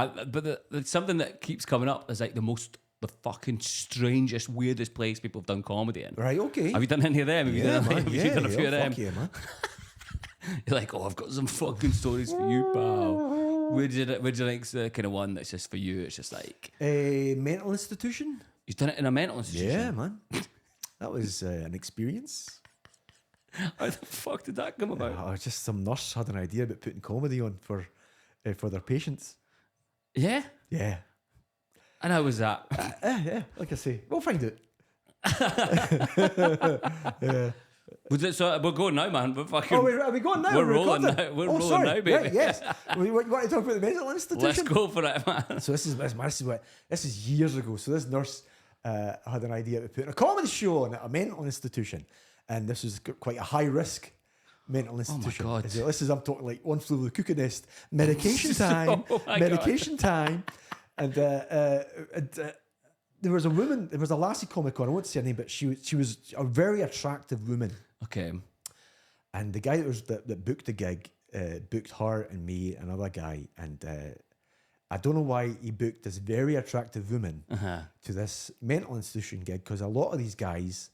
But something that keeps coming up is like the fucking strangest, weirdest place people have done comedy in. Right, okay. Have you done any of them? Have you done man. have you done a few of them? Fuck yeah, man. You're like, I've got some fucking stories for you, pal. Where do you think's the kind of one that's just for you? It's just like A mental institution? you've done it in a mental institution. Yeah, man. That was an experience. How the fuck did that come about? Just some nurse had an idea about putting comedy on for their patients. Yeah, Yeah. and how was that? Yeah, like I say, we'll find it. Was it so? We're going now, man. We're fucking. Are we going now? We're rolling recording? now. We're rolling now, baby. Right, yes. We want to talk about the mental institution? Let's go for it, man. So this is years ago. So this nurse had an idea to put a comedy show on at a mental institution, and this was quite a high risk mental institution. God. So this is, I'm talking like One Flew Over the Cuckoo Nest, medication time, Oh my medication time, and there was a woman, there was a lassie comic on. I won't say her name, but she was a very attractive woman. Okay. And the guy that booked the gig booked her and me, another guy, and I don't know why he booked this very attractive woman to this mental institution gig, because a lot of these guys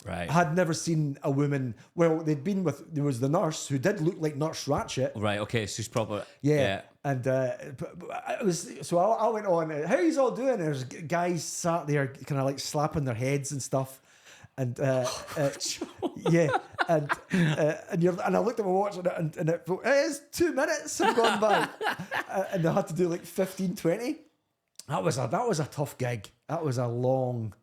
had never seen a woman. Well, they'd been with, there was the nurse who did look like Nurse Ratchet. Right. Okay. So she's proper. Yeah. And it was, so I went on, how you all doing? There's guys sat there kind of like slapping their heads and stuff. And yeah, and I looked at my watch and it is 2 minutes have gone by, and they had to do like 15, 20. That was a tough gig. That was a long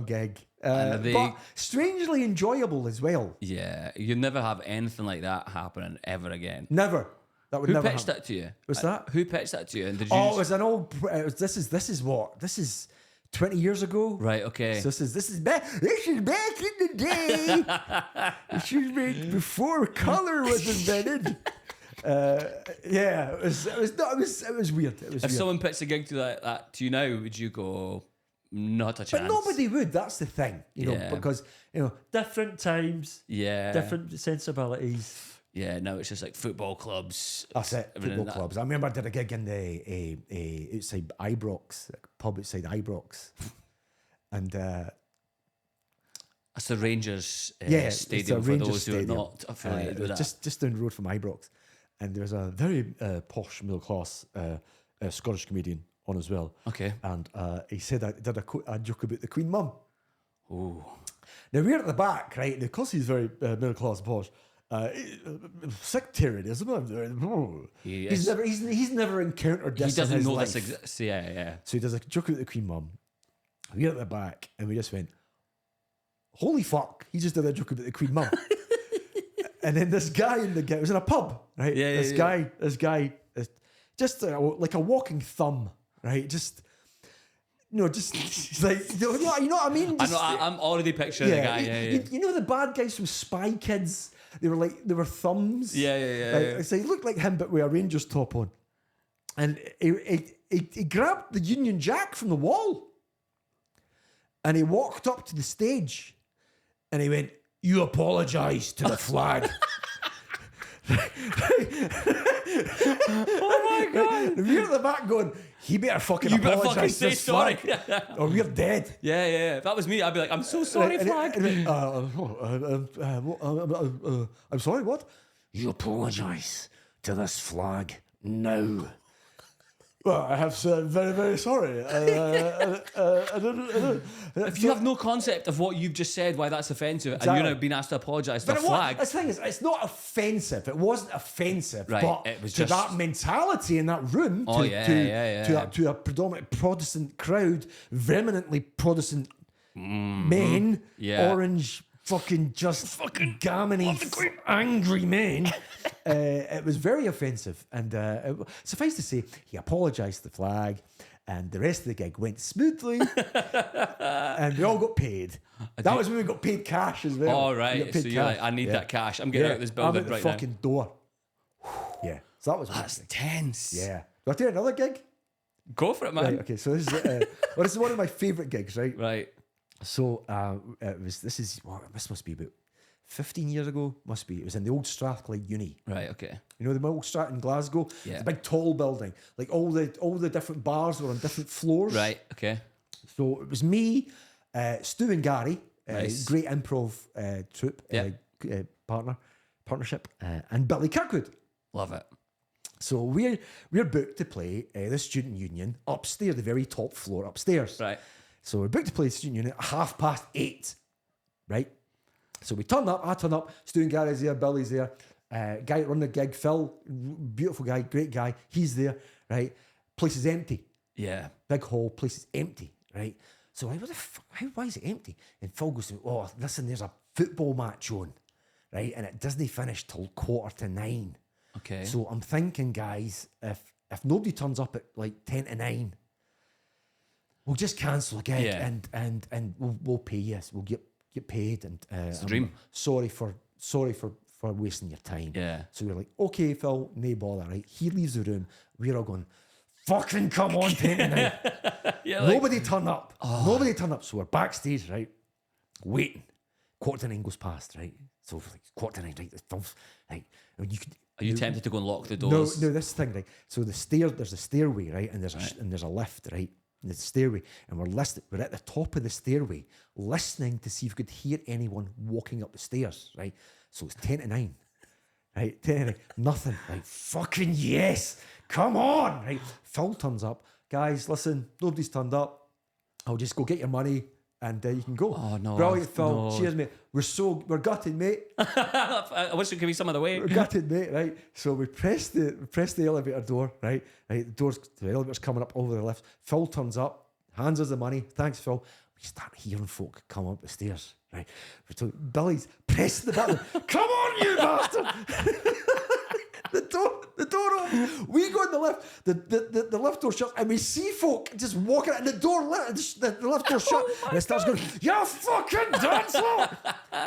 gig, but strangely enjoyable as well. Yeah, you never have anything like that happening ever again. Never. That would Who never pitched happen. that to you? What's that? Who pitched that to you? And did you? It was an old. This is 20 years ago. Right. Okay. So this is back in the day. This is before colour was invented. Yeah, it was weird. It was if weird. someone pitched a gig to that to you now, would you go? Not a chance. But nobody would. That's the thing, because different times, different sensibilities. Yeah, no, it's just like football clubs. That's it. Football clubs. I remember I did a gig in the outside Ibrox, a pub outside Ibrox, and that's the Rangers stadium for Rangers those stadium. who are not affiliated with that. Just down the road from Ibrox, and there was a very posh middle class Scottish comedian on as well. Okay, and he said I did a joke about the Queen Mum. Oh, now we're at the back, right? Because he's very middle class posh. Sectarianism. He's never encountered this. He doesn't in his know life. this exists. Yeah. So he does a joke about the Queen Mum. We're at the back, and we just went, "Holy fuck!" He just did a joke about the Queen Mum. And then this guy it was in a pub, right? Yeah. This guy, is just like a walking thumb, right? Just like you know what I mean. Just, I'm already picturing the guy. You know the bad guys from Spy Kids. They were thumbs. Yeah. So he looked like him, but with a Rangers top on. And he grabbed the Union Jack from the wall, and he walked up to the stage, and he went, "You apologise to the flag." Oh my god! We're at the back going, he better fucking apologise to this flag, or we're dead. Yeah. If that was me, I'd be like, "I'm so sorry, flag." I'm sorry, what? You apologise to this flag now. Well, I have said very, very sorry. If you have no concept of what you've just said, why that's offensive, and you're now being asked to apologise to a flag. The thing is, it's not offensive. It wasn't offensive, right, but it was to just that mentality in that room, to a predominant Protestant crowd, vehemently Protestant men, orange, fucking gaminy, angry men. It was very offensive, and suffice to say, he apologised to the flag, and the rest of the gig went smoothly, and we all got paid. That was when we got paid cash as well. All right, so you're like, I need that cash. I'm getting out of this building I'm at the right fucking door. Yeah, so that was That's tense. Yeah. Do I do another gig? Go for it, man. Right, okay, so this is one of my favourite gigs, right? Right. So this must be about 15 years ago, must be. It was in the old Strathclyde Uni. Right, okay. You know the old Strat in Glasgow? Yeah. It's a big tall building. Like all the different bars were on different floors. Right, okay. So it was me, Stu and Gary, Nice. great improv troupe, partnership, and Billy Kirkwood. Love it. So we're booked to play the student union upstairs, the very top floor upstairs. Right. So we're booked to play the student union at 8:30. Right. So we turn up. I turn up. Stu and Gary's there. Billy's there. Guy run the gig. Phil, beautiful guy, great guy. He's there. Right. Place is empty. Yeah. Big hall. Place is empty. Right. So like, why is it empty? And Phil goes, oh, listen, there's a football match on. Right. And it doesn't finish till 8:45. Okay. So I'm thinking, guys, if nobody turns up at like 10:50, we'll just cancel a gig and we'll pay you. We'll get paid. And It's a dream. Sorry for wasting your time. Yeah. So we're like, okay, Phil, no bother. Right. He leaves the room. We're all going, fucking come on, 10:09. Yeah, Nobody turned up. Nobody turned up. So we're backstage, right, waiting. 8:45 goes past, right. So like 8:45, right. Right. And you could. Are you tempted to go and lock the doors? No, this thing, right? So there's a stairway, right? And there's a lift, right? And there's a stairway. And we're at the top of the stairway, listening to see if we could hear anyone walking up the stairs, right? So it's 10:09, right? 10:09, nothing. Right? Fucking yes. Come on, right? Phil turns up. Guys, listen, nobody's turned up. I'll just go get your money. And you can go. Oh, no. Brilliant, Phil. No. Cheers, mate. We're gutted, mate. I wish there could be some other way. We're gutted, mate, right? So we press the elevator door, right? The elevator's coming up over the lift. Phil turns up, hands us the money. Thanks, Phil. We start hearing folk come up the stairs, right? Billy's pressing the button. Come on, you bastard! The door opens. We go in the lift. The lift door shuts, and we see folk just walking out, and the lift door shut, and it starts going, "You fucking dancer!"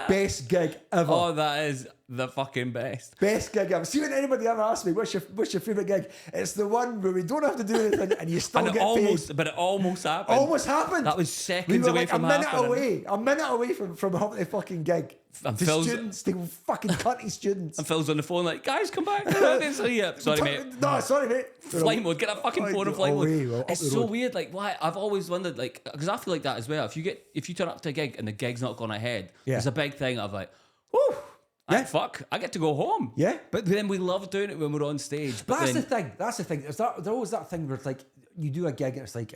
Best gig ever. Oh, that is the fucking best. Best gig ever. See, when anybody ever asks me, what's your favourite gig? It's the one where we don't have to do anything and you still And get paid. but it almost happened. Almost happened. That was seconds away like from a minute happening. a minute away from having a fucking gig. And To Phil's- students, to fucking cunty students. And Phil's on the phone like, guys, come back. Sorry, mate. No, sorry, mate. Flight mode. Get that fucking phone in flight Away, mode. well, up It's the so road. weird. Like, why? I've always wondered, like, because I feel like that as well. If you turn up to a gig and the gig's not gone ahead, Yeah. there's a big thing of like, whew, Yeah. fuck, I get to go home. Yeah. But then we love doing it when we're on stage. But That's then, the thing. There's always that thing where it's like you do a gig and it's like,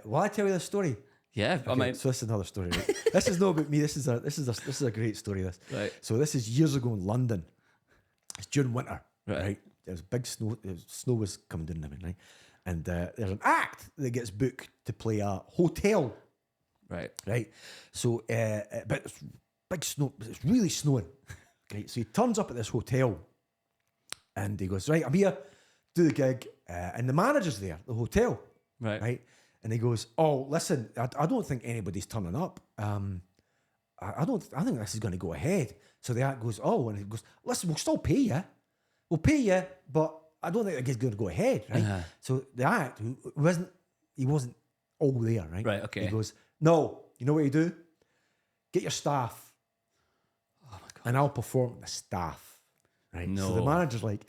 will I tell you this story? yeah, I Okay, mean, so this is another story. Right? This is not about me. This is a great story. This. Right. So this is years ago in London. It's during winter. Right. Right. There was big snow. Snow was coming down. Right. And there's an act that gets booked to play a hotel. right. Right. So, but it's big snow. It's really snowing. Right. So he turns up at this hotel, and he goes, "Right, I'm here, do the gig," and the manager's there, the hotel. Right. Right. And he goes, "Oh, listen, I don't think anybody's turning up. I think this is going to go ahead." So the act goes, "Oh," and he goes, "Listen, we'll still pay you. We'll pay you, but I don't think it's going to go ahead, right?" Uh-huh. So the act, he wasn't all there, right? Right, okay. He goes, "No, you know what you do? Get your staff, and I'll perform the staff." Right. So the No. manager's like,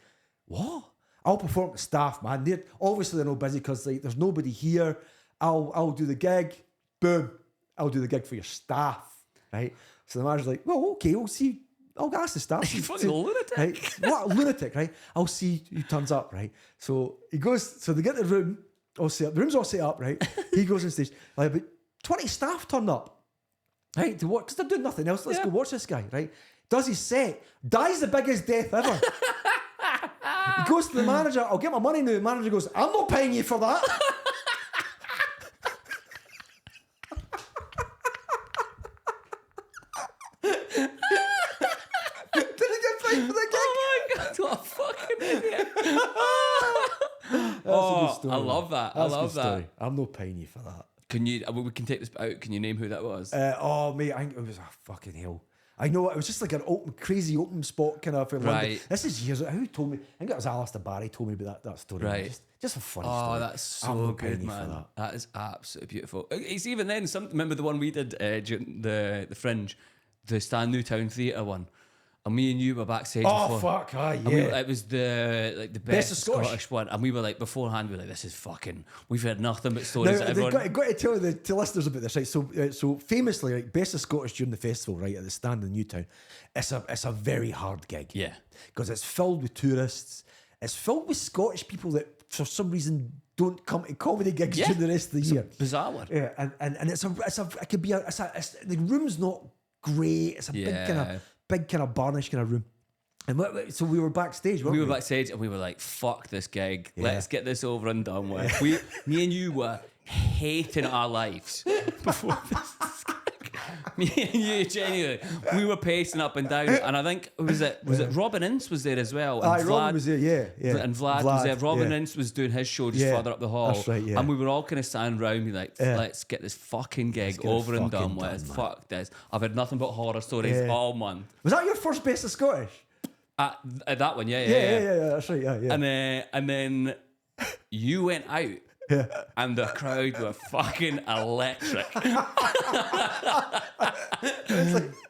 "What? I'll perform the staff, man. They're not busy because like there's nobody here. I'll do the gig. Boom. I'll do the gig for your staff." Right. So the manager's like, "Well, okay, we'll see. I'll ask the staff." You fucking lunatic. Right? What a lunatic, right? I'll see who turns up, right? So he goes, so they get the room all set up. The room's all set up, right? He goes on stage. Like about 20 staff turn up, right? To watch, because they're doing nothing else. Let's Yeah. go watch this guy, right? Does his set, dies the biggest death ever. He goes to the manager, "I'll get my money now." The manager goes, "I'm not paying you for that." Did he get paid for the gig? Oh my god, what a fucking idiot. That's a Oh, good story. I love that. I That's a love good that. story. I'm not paying you for that. Can you, we can take this out. Can you name who that was? Oh mate, I think it was fucking hell. I know it was just like an crazy open spot kind of for London. Right. This is years ago. Who told me? I think it was Alistair Barry told me about that story. Right. Just a funny Oh, story. that's I'm so not paying good, you for man. that. That is absolutely beautiful. It's even then. Remember the one we did during the Fringe, the Stan Newtown Theatre one. And me and you were backstage Oh, before. fuck, aye, And yeah. it was the best of Scottish. Scottish one. And we were like, beforehand, we were like, this is fucking, we've heard nothing but stories Now, that they've everyone... got to tell the listeners about this, right? So famously, like, Best of Scottish during the festival, right, at the stand in Newtown, it's a very hard gig. Yeah. Because it's filled with tourists. It's filled with Scottish people that, for some reason, don't come to comedy gigs during the rest of the year. Bizarre one. Yeah, and it could be the room's not great. It's a big kind of barnish kind of room. And so we were backstage, weren't we? We were backstage and we were like, fuck this gig. Let's get this over and done with. Me and you were hating our lives before this gig. Me and you, genuinely, we were pacing up and down. And I think, was it Robin Ince was there as well? And Robin was there, yeah. And Vlad was there. Robin Ince was doing his show just further up the hall. That's right, yeah. And we were all kind of standing around me like, let's get this fucking gig over and done with. Man. Fuck this. I've had nothing but horror stories all month. Was that your first Best of Scottish? At that one, yeah. That's right, yeah. And then you went out, and the crowd were fucking electric.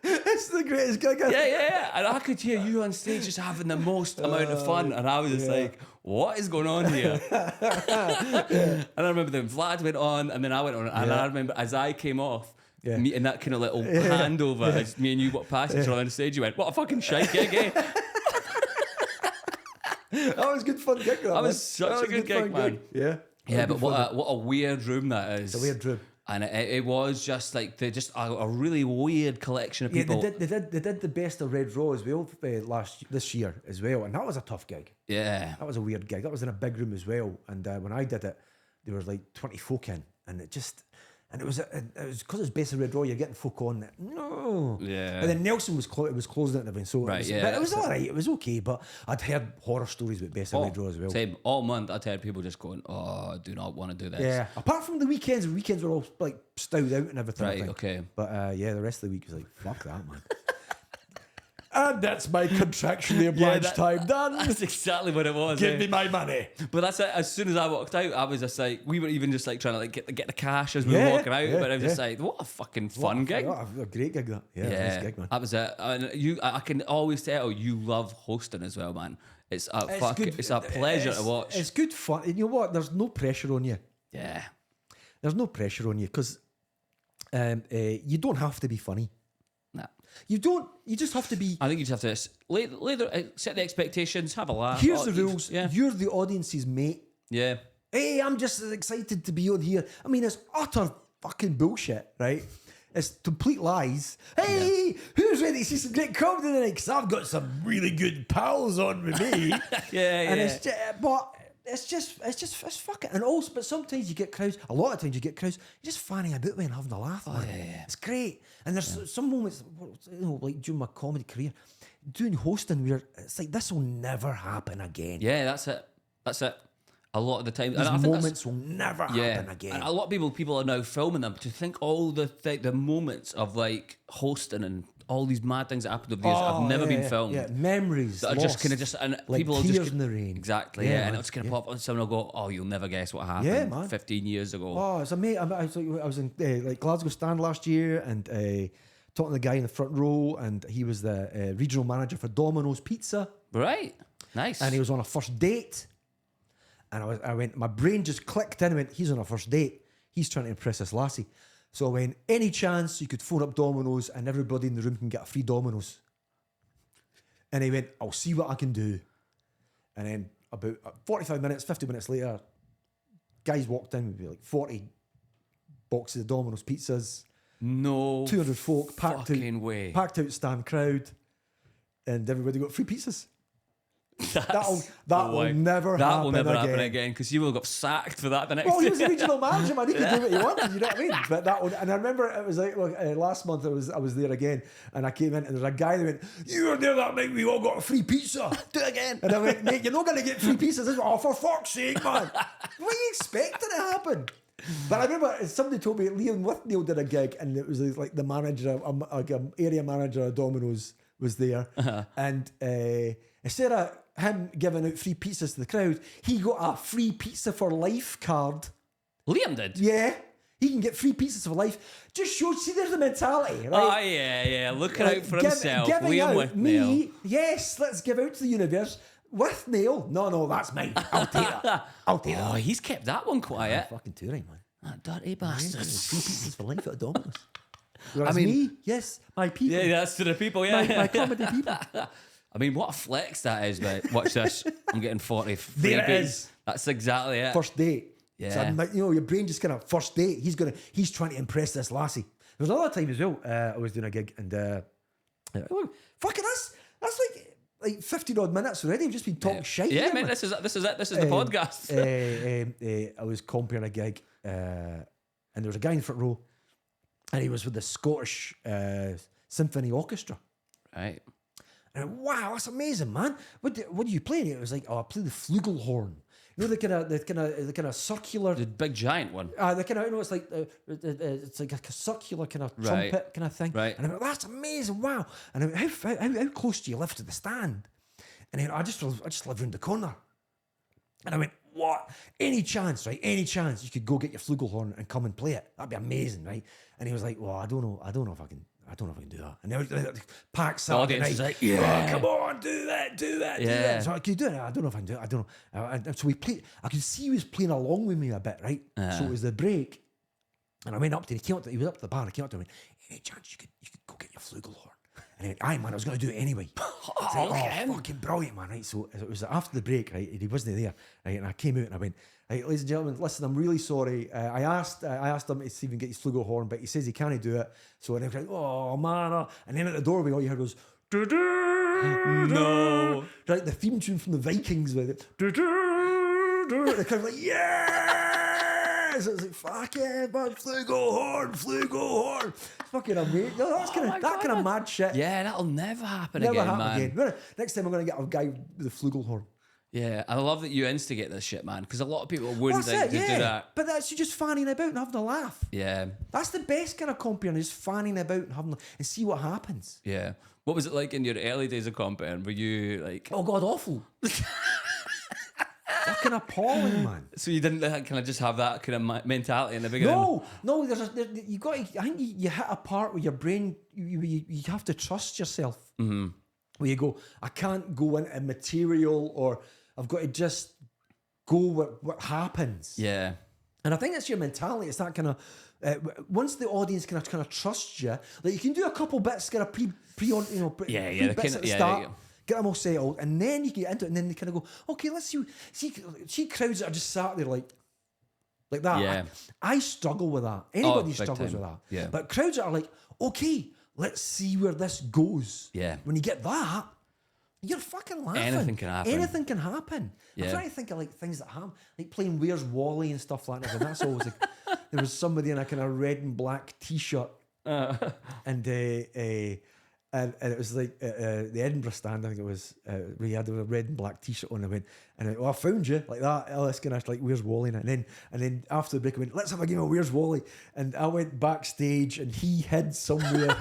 It's the greatest gig ever. Yeah. And I could hear you on stage just having the most amount of fun, and I was just like, what is going on here? And I remember then Vlad went on, and then I went on, and I remember as I came off, meeting that kind of little handover as me and you walked past each other on the stage, you went, what a fucking shite gig, eh? That was good fun gig. That was such a good gig, man. Yeah. Yeah, but what a weird room that is. It's a weird room. And it was just like a really weird collection of people. Yeah, they did the Best of Red Raw as well this year as well, and that was a tough gig. Yeah, that was a weird gig. That was in a big room as well, and when I did it, there was like 20 folk in, and it was because it's Best of Red Raw. You're getting folk on it. No. Yeah. And then Nelson was closing it and everything. So right. It was all right. It was okay, but I'd heard horror stories about Best of Red Raw as well. Same. All month I'd heard people just going, "Oh, I do not want to do this." Yeah. Apart from the weekends were all like stowed out and everything. Right. Okay. But the rest of the week was like, fuck that, man. And that's my contractually obliged time done. That's exactly what it was. Give me my money. But that's it. As soon as I walked out, I was just like, we were even just like trying to like get the cash as we were walking out. But I was just like, what a fucking fun gig. A great gig that. Yeah, nice gig, man. That was it. And I can always tell you love hosting as well, man. It's a pleasure to watch. It's good fun. And you know what? There's no pressure on you. Yeah. There's no pressure on you because you don't have to be funny. Nah. You don't. You just have to be. I think you just have to later set the expectations, have a laugh. Here's the rules. Yeah. You're the audience's mate. Yeah. Hey, I'm just as excited to be on here. I mean, it's utter fucking bullshit, right? It's complete lies. Hey, who's ready to see some great comedy tonight? Because I've got some really good pals on with me. And it's fucking. And also, but sometimes you get crowds. A lot of times you get crowds. You're just fanning about with and having a laugh. Man. Yeah. It's great. And there's some moments, like during my comedy career, doing hosting where it's like this will never happen again. Yeah, that's it. A lot of the time, These moments will never happen again. And a lot of people are now filming them. To think all the moments of like hosting and all these mad things that happened over the years have never been filmed. Yeah, memories that are just kind of and like people tears just in the rain. Exactly. Yeah, and it's just gonna pop up and someone will go, "Oh, you'll never guess what happened." Yeah, man. 15 years ago. Oh, it's amazing. I was in like Glasgow Stand last year and talking to the guy in the front row, and he was the regional manager for Domino's Pizza. Right. Nice. And he was on a first date. And I went, my brain just clicked in and went, he's on a first date. He's trying to impress this lassie. So I went, any chance you could phone up Domino's and everybody in the room can get a free Domino's? And he went, I'll see what I can do. And then about 45 minutes, 50 minutes later, guys walked in with like 40 boxes of Domino's pizzas. No 200 folk, packed out stand crowd. And everybody got free pizzas. That will never happen again because you will got sacked for that the next day. Well, he was the regional manager, man. He could do what he wanted, you know what I mean? But and I remember it was like last month I was there again, and I came in and there was a guy that went, "You were there that night. We all got a free pizza. Do it again." And I went, "Mate, you're not going to get free pizzas." Oh, for fuck's sake, man! What are you expecting to happen? But I remember somebody told me Liam Withnail did a gig, and it was like the manager, like an area manager of Domino's was there, and instead of him giving out free pizzas to the crowd, he got a free pizza for life card. Liam did? Yeah. He can get free pizzas for life. Just shows, see, there's the mentality, Oh, right? yeah. Looking out for himself. Giving Liam out with me, Neil. yes, let's give out to the universe with Neil. No, that's mine. I'll take that. I'll take Oh, that. he's kept that one quiet. Fucking touring, man. That dirty bastard. Free pizzas for life at Domino's. Whereas me, yes, my people. Yeah, that's to the people, yeah. My comedy people. I mean, what a flex that is, mate. Watch this. I'm getting 40 There it freebies. is. That's exactly it. First date. Yeah. So, your brain just kind of first date. He's trying to impress this lassie. There was another time as well. I was doing a gig and fucking that's like 50 odd minutes already. We've just been talking shit. Yeah, here, mate, man. this is it. This is the podcast. I was comparing a gig, and there was a guy in the front row, and he was with the Scottish Symphony Orchestra. Right. And I went, wow, that's amazing, man. What do you play? And it was like, I play the flugelhorn. You know, the kind of circular. The big giant one. The kind of, it's like it's like a circular kind of Right. trumpet kind of thing. Right. And I went, that's amazing, wow. And I went, how close do you live to the stand? And he went, I just live round the corner. And I went, what? Any chance you could go get your flugelhorn and come and play it? That'd be amazing, right? And he was like, well, I don't know if I can do that. And they packed Saturday audience night. is like, yeah, come on, do that. Yeah. So can you do it? I don't know if I can do it. I don't know. And so we played. I could see he was playing along with me a bit, right? So it was the break, and I went up to him. He was up to the bar. I came up to him and went, any chance you could go get your flugelhorn? And he went, aye, man, I was going to do it anyway. Fucking brilliant, man, right? So it was after the break, right? He wasn't there, right? And I came out and I went, right, ladies and gentlemen, listen, I'm really sorry. I asked him to see if he can get his flugelhorn, but he says he can't do it. So I was like, oh, man. And then at the doorway, all you heard was, No. right, the theme tune from the Vikings with it. They're kind of like, yeah! So it's like, fuck yeah, man, flugelhorn. Fucking amazing. No, that's that kind of mad shit. Yeah, that'll never happen Never again, happen man. again. Next time I'm going to get a guy with a flugelhorn. Yeah, I love that you instigate this shit, man, because a lot of people wouldn't That's think it, to do that. But that's you just fanning about and having a laugh. Yeah, That's the best kind of comping, is fanning about and having and see what happens. yeah. What was it like in your early days of comping? Were you like... Oh God, awful. Fucking appalling, man. So you didn't kind of just have that kind of mentality in the beginning? No. You got. I think you hit a part where your brain. You have to trust yourself. Mm-hmm. Where you go, I can't go into material, or I've got to just go with what happens. Yeah. And I think that's your mentality. It's that kind of once the audience kind of trust you, like you can do a couple bits, get a pre on, Yeah, bits at the start. Get them all settled, and then you can get into it, and then they kind of go, okay, let's see crowds that are just sat there like that. Yeah. I struggle with that. Anybody big struggles time. with that. Yeah. But crowds that are like, okay, let's see where this goes. Yeah. When you get that, you're fucking laughing. Anything can happen. Anything can happen. Yeah. I'm trying to think of like things that happen, like playing Where's Wally and stuff like that. And that's always like, there was somebody in a kind of red and black t-shirt, and it was like the Edinburgh stand, I think it was, where you had a red and black t-shirt on. I went, I found you, like that. Ellis kind of like, Where's Wally? And then after the break, I went, let's have a game of Where's Wally? And I went backstage, and he hid somewhere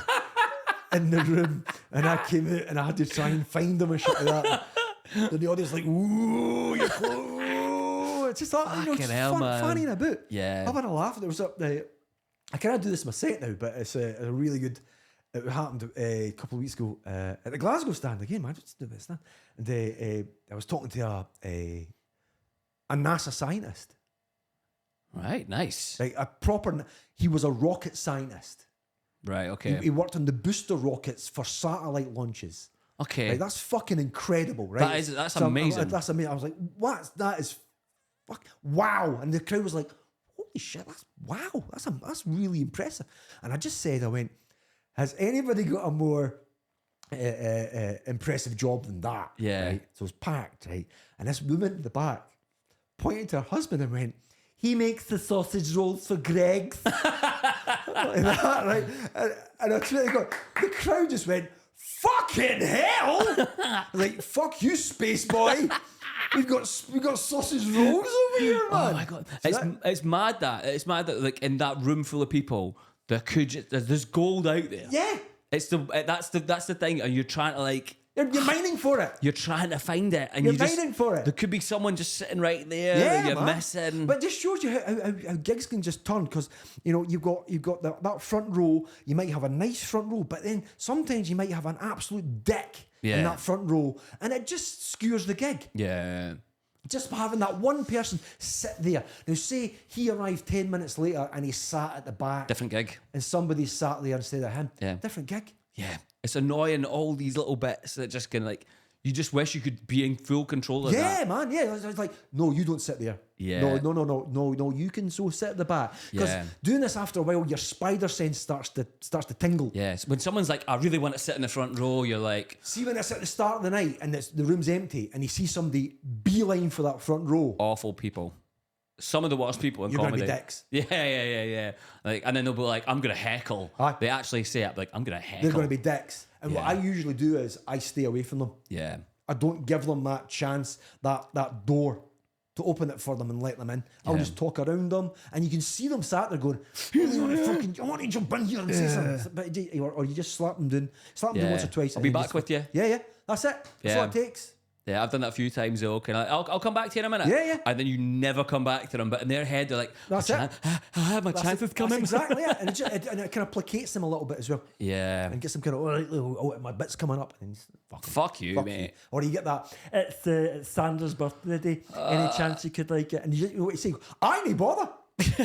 in the room, and I came out, and I had to try and find him and shit like that. And the audience like, ooh, you're close. It's just that, just fanning about. Yeah. Having a laugh. There was I can't do this in my set now, but it's a really good. It happened a couple of weeks ago at the Glasgow stand again, man. Just do this stand. And I was talking to a NASA scientist. Right, nice. Like a proper. He was a rocket scientist. Right, okay. He worked on the booster rockets for satellite launches. Okay. Like, that's fucking incredible, right? That's amazing. That's amazing. I was like, what? That is wow. And the crowd was like, holy shit, that's really impressive. And I just said, I went, has anybody got a more impressive job than that? Yeah. Right? So it's packed, right? And this woman in the back pointed to her husband and went, he makes the sausage rolls for Greg's. Like that, right? And I swear to God, the crowd just went, fucking hell! Like, fuck you, space boy. We've got sausage rolls over here, man. Oh my God. It's mad that like in that room full of people, there's gold out there. Yeah. That's the thing, and you're trying to like You're mining for it. You're trying to find it, and You're you just, mining for it. there could be someone just sitting right there Yeah, that you're man. missing. But it just shows you how gigs can just turn, because you've got that front row. You might have a nice front row, but then sometimes you might have an absolute dick in that front row, and it just skewers the gig. Yeah. Just having that one person sit there. Now, say he arrived 10 minutes later and he sat at the back, Different gig. and somebody sat there instead of him. Yeah. Different gig. Yeah. It's annoying, all these little bits that just can, like, you just wish you could be in full control of that. Yeah, man. Yeah, it's like, no, you don't sit there. Yeah. No. You can so sit at the back, because doing this after a while, your spider sense starts to tingle. Yes. When someone's like, I really want to sit in the front row, you're like, See, when it's at the start of the night and the room's empty, and you see somebody beeline for that front row, awful people. Some of the worst people in you're comedy. gonna be dicks. Yeah. Like, and then they'll be like, I'm gonna heckle. Aye. They actually say it, like, I'm gonna heckle. They're gonna be dicks. And what I usually do is I stay away from them. Yeah. I don't give them that chance, that door to open it for them and let them in. I'll just talk around them, and you can see them sat there going, I want to jump in here and say something. But, or you just slap them down once or twice. I'll and be then back just with you. Yeah, that's it. That's all it takes. Yeah, I've done that a few times though. I'll come back to you in a minute. Yeah. And then you never come back to them, but in their head they're like, That's it. My chance is coming. That's exactly it. And it kind of placates them a little bit as well. Yeah. And gets them kind of, all right, my bit's coming up. And Fuck you, mate. You. Or you get that, it's Sanders' birthday day. Any chance you could like it? And you know what you say? I need bother.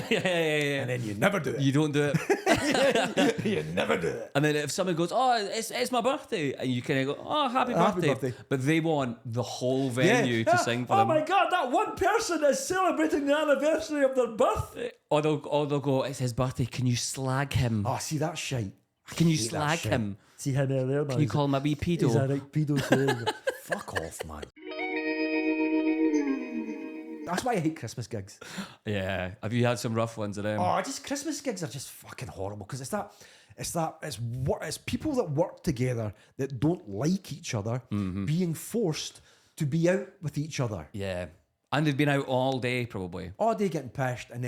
yeah. And then you never do it. You don't do it. You never do it. And then if someone goes, oh, it's my birthday, and you kind of go, oh, happy birthday. But they want the whole venue to sing for them. Oh my God, that one person is celebrating the anniversary of their birthday. Or they'll go, it's his birthday, can you slag him? Oh, see, that's shite. Can you slag him? See him there, man. Can you call him a wee pedo? He's a right pedo. So fuck off, man. That's why I hate Christmas gigs. Yeah. Have you had some rough ones of them? Oh, just Christmas gigs are just fucking horrible, because it's people that work together that don't like each other being forced to be out with each other. Yeah. And they've been out all day, probably. All day getting pished, and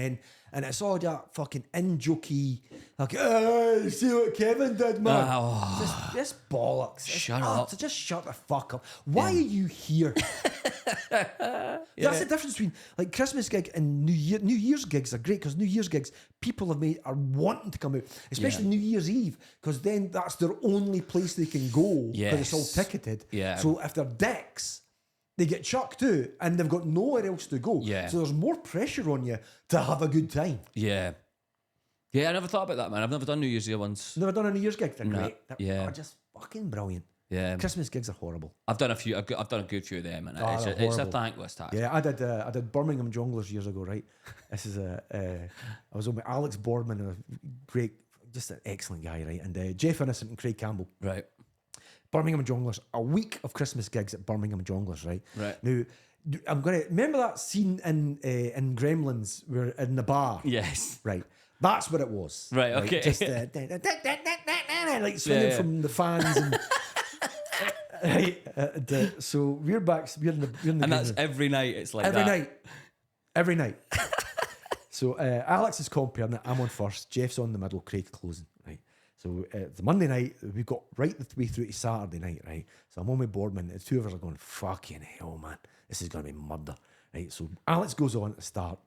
it's all that fucking in-jokey, like, hey, see what Kevin did, man? Just bollocks. Shut up. So just shut the fuck up. Why are you here? That's the difference between like Christmas gig and New Year's gigs are great, because New Year's gigs people are wanting to come out, especially New Year's Eve, because then that's their only place they can go, because it's all ticketed. Yeah. So if they're dicks, they get chucked out and they've got nowhere else to go. Yeah. So there's more pressure on you to have a good time. Yeah. Yeah, I never thought about that, man. I've never done New Year's Eve once. Never done a New Year's gig. They're great. They're just fucking brilliant. Yeah. Christmas gigs are horrible. I've done a few. I've done a good few of them, and it's a horrible. thankless task. Yeah, I did Birmingham Jongleurs years ago, right? This is I was on with Alex Boardman, a great, just an excellent guy, right? And Jeff Innocent and Craig Campbell. Right. Birmingham Jongleurs, a week of Christmas gigs at Birmingham Jongleurs, right? Right. Now, I'm gonna remember that scene in Gremlins where in the bar. Yes. Right. That's what it was. Right. Okay. Just like swinging from the fans and. Right. So we're back. We're in the and that's every night. It's like every night. So Alex is comparing it. I'm on first. Jeff's on the middle. Craig closing. Right. So the Monday night, we got right the way through to Saturday night, right? So I'm on with Boardman, and the two of us are going, fucking hell, man. This is going to be murder, right? So Alex goes on to start,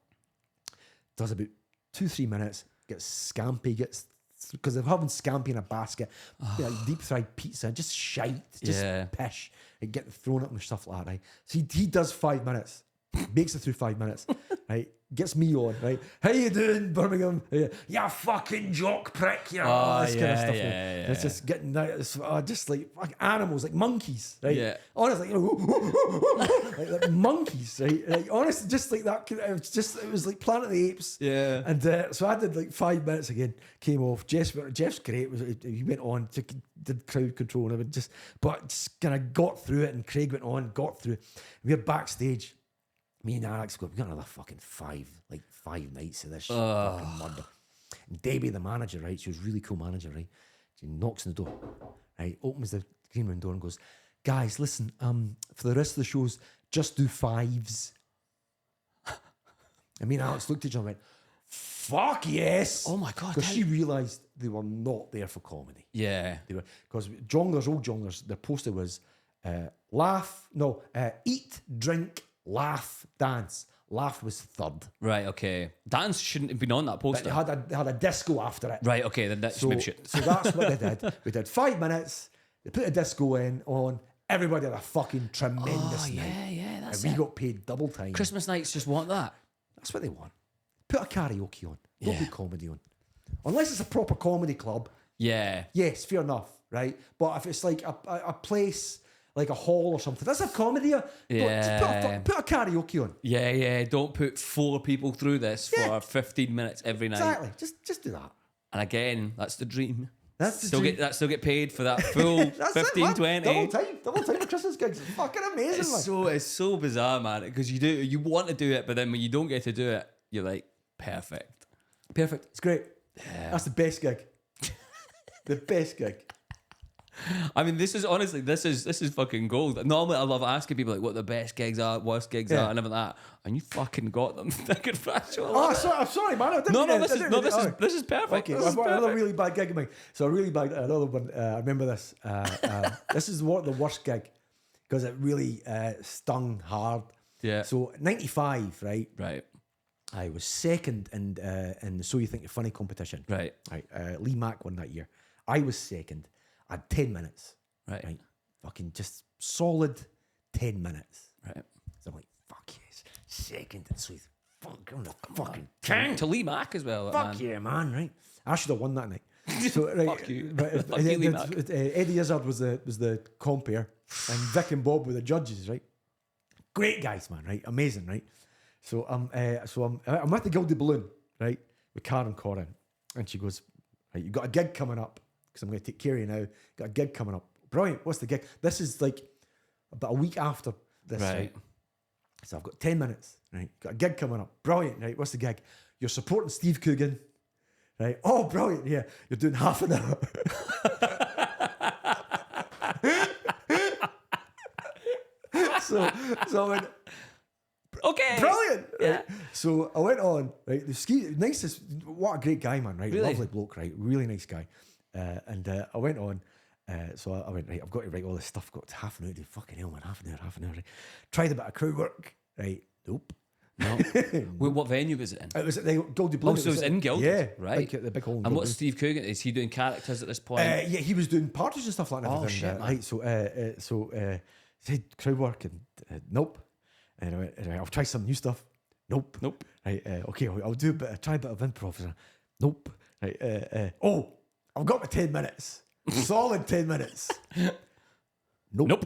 does about 2-3 minutes, gets scampi, because they're having scampi in a basket, like deep fried pizza, just shite, just pish, and get thrown up and stuff like that, right? So he does 5 minutes, makes it through 5 minutes, right? Gets me on, right? How you doing, Birmingham? Yeah, fucking jock prick, all this kind of stuff. It's just getting that, it's just like animals, like monkeys, right? Yeah. Honestly, like monkeys, right? Like, honestly, just like that. It was like Planet of the Apes. Yeah. And so I did like 5 minutes again, came off. Jeff's great. He went on, did crowd control and everything, but just kind of got through it. And Craig went on, got through it. We're backstage. Me and Alex go, we got another fucking 5 nights of this fucking murder. And Debbie, the manager, right? She was a really cool manager, right? She knocks on the door, right? Opens the green room door and goes, guys, listen, for the rest of the shows, just do 5s. And me and Alex looked at each other and went, fuck yes. Oh my God. Because she realised they were not there for comedy. Yeah. They were, because Jongleurs, old Jongleurs, their poster was, Eat, drink, laugh, dance. Laugh was third. Right, okay. Dance shouldn't have been on that But poster. they had a disco after it. Right, okay, then that's maybe shit. So that's what they did. We did 5 minutes. They put a disco on. Everybody had a fucking tremendous night. Yeah, that's And we got paid double time. Christmas nights just want that. That's what they want. Put a karaoke on. Don't Yeah. put comedy on. Unless it's a proper comedy club. Yeah. Yes, fair enough, right? But if it's like a place, like a hall or something, that's a comedy. Just put a karaoke on. Yeah. Don't put 4 people through this for 15 minutes every night. Exactly. Just do that. And again, that's the dream. That's the dream. Still get paid for that full That's 15, it, man. 20. Double time for Christmas gigs. It's fucking amazing, man. It's so bizarre, man. Because you want to do it, but then when you don't get to do it, you're like, perfect. Perfect. It's great. Yeah. That's the best gig. The best gig. I mean, this is fucking gold. Normally, I love asking people like what the best gigs are, worst gigs are, and everything like that. And you fucking got them. Thinking I'm sorry, man. I didn't This is perfect. Okay, This I've is got another perfect. really bad gig of mine. So another one. I remember this. This is the worst gig because it really stung hard. Yeah. So 95, right? Right. I was second in the So You Think You're Funny competition. Right. Right. Lee Mack won that year. I was second. I had 10 minutes. Right. Fucking just solid 10 minutes. Right. So I'm like, fuck yes. Second and so fuck on the fucking king. To Lee Mack as well. Fuck yeah, man, right? I should have won that night. So, right, Fuck you. But, Fuck you, Lee Mack. Eddie Izzard was the compere, and Vic and Bob were the judges, right? Great guys, man, right? Amazing, right? So I'm at the Gilded Balloon, right, with Karen Corrin, and she goes, right, you got a gig coming up because I'm going to take care of you now. Got a gig coming up. Brilliant. What's the gig? This is like about a week after this, right? So I've got 10 minutes, right? Got a gig coming up. Brilliant, right? What's the gig? You're supporting Steve Coogan, right? Oh, brilliant, yeah. You're doing half an hour. so I went, Okay. brilliant. Yeah. Right? So I went on, right? Nicest, what a great guy, man, right? Really? Lovely bloke, right? Really nice guy. And I went on. So I went, right, I've got to write all this stuff. Got half an hour to fucking hell, man. Half an hour. Right? Tried a bit of crowd work, right? Nope. No. Wait, what venue was it in? It was at the Gilded Balloon. Oh, so it was in Gilded? Yeah, Right. The big hole in And Gilded. what's Steve Coogan? Is he doing characters at this point? Yeah, he was doing parties and stuff like that. and Oh, everything, shit, man. Right, so said crowd work and nope. And I went, right, I'll try some new stuff. Nope. Right, okay, I'll try a bit of improv. Nope. Right, oh, I've got my 10 minutes. Solid 10 minutes. Nope.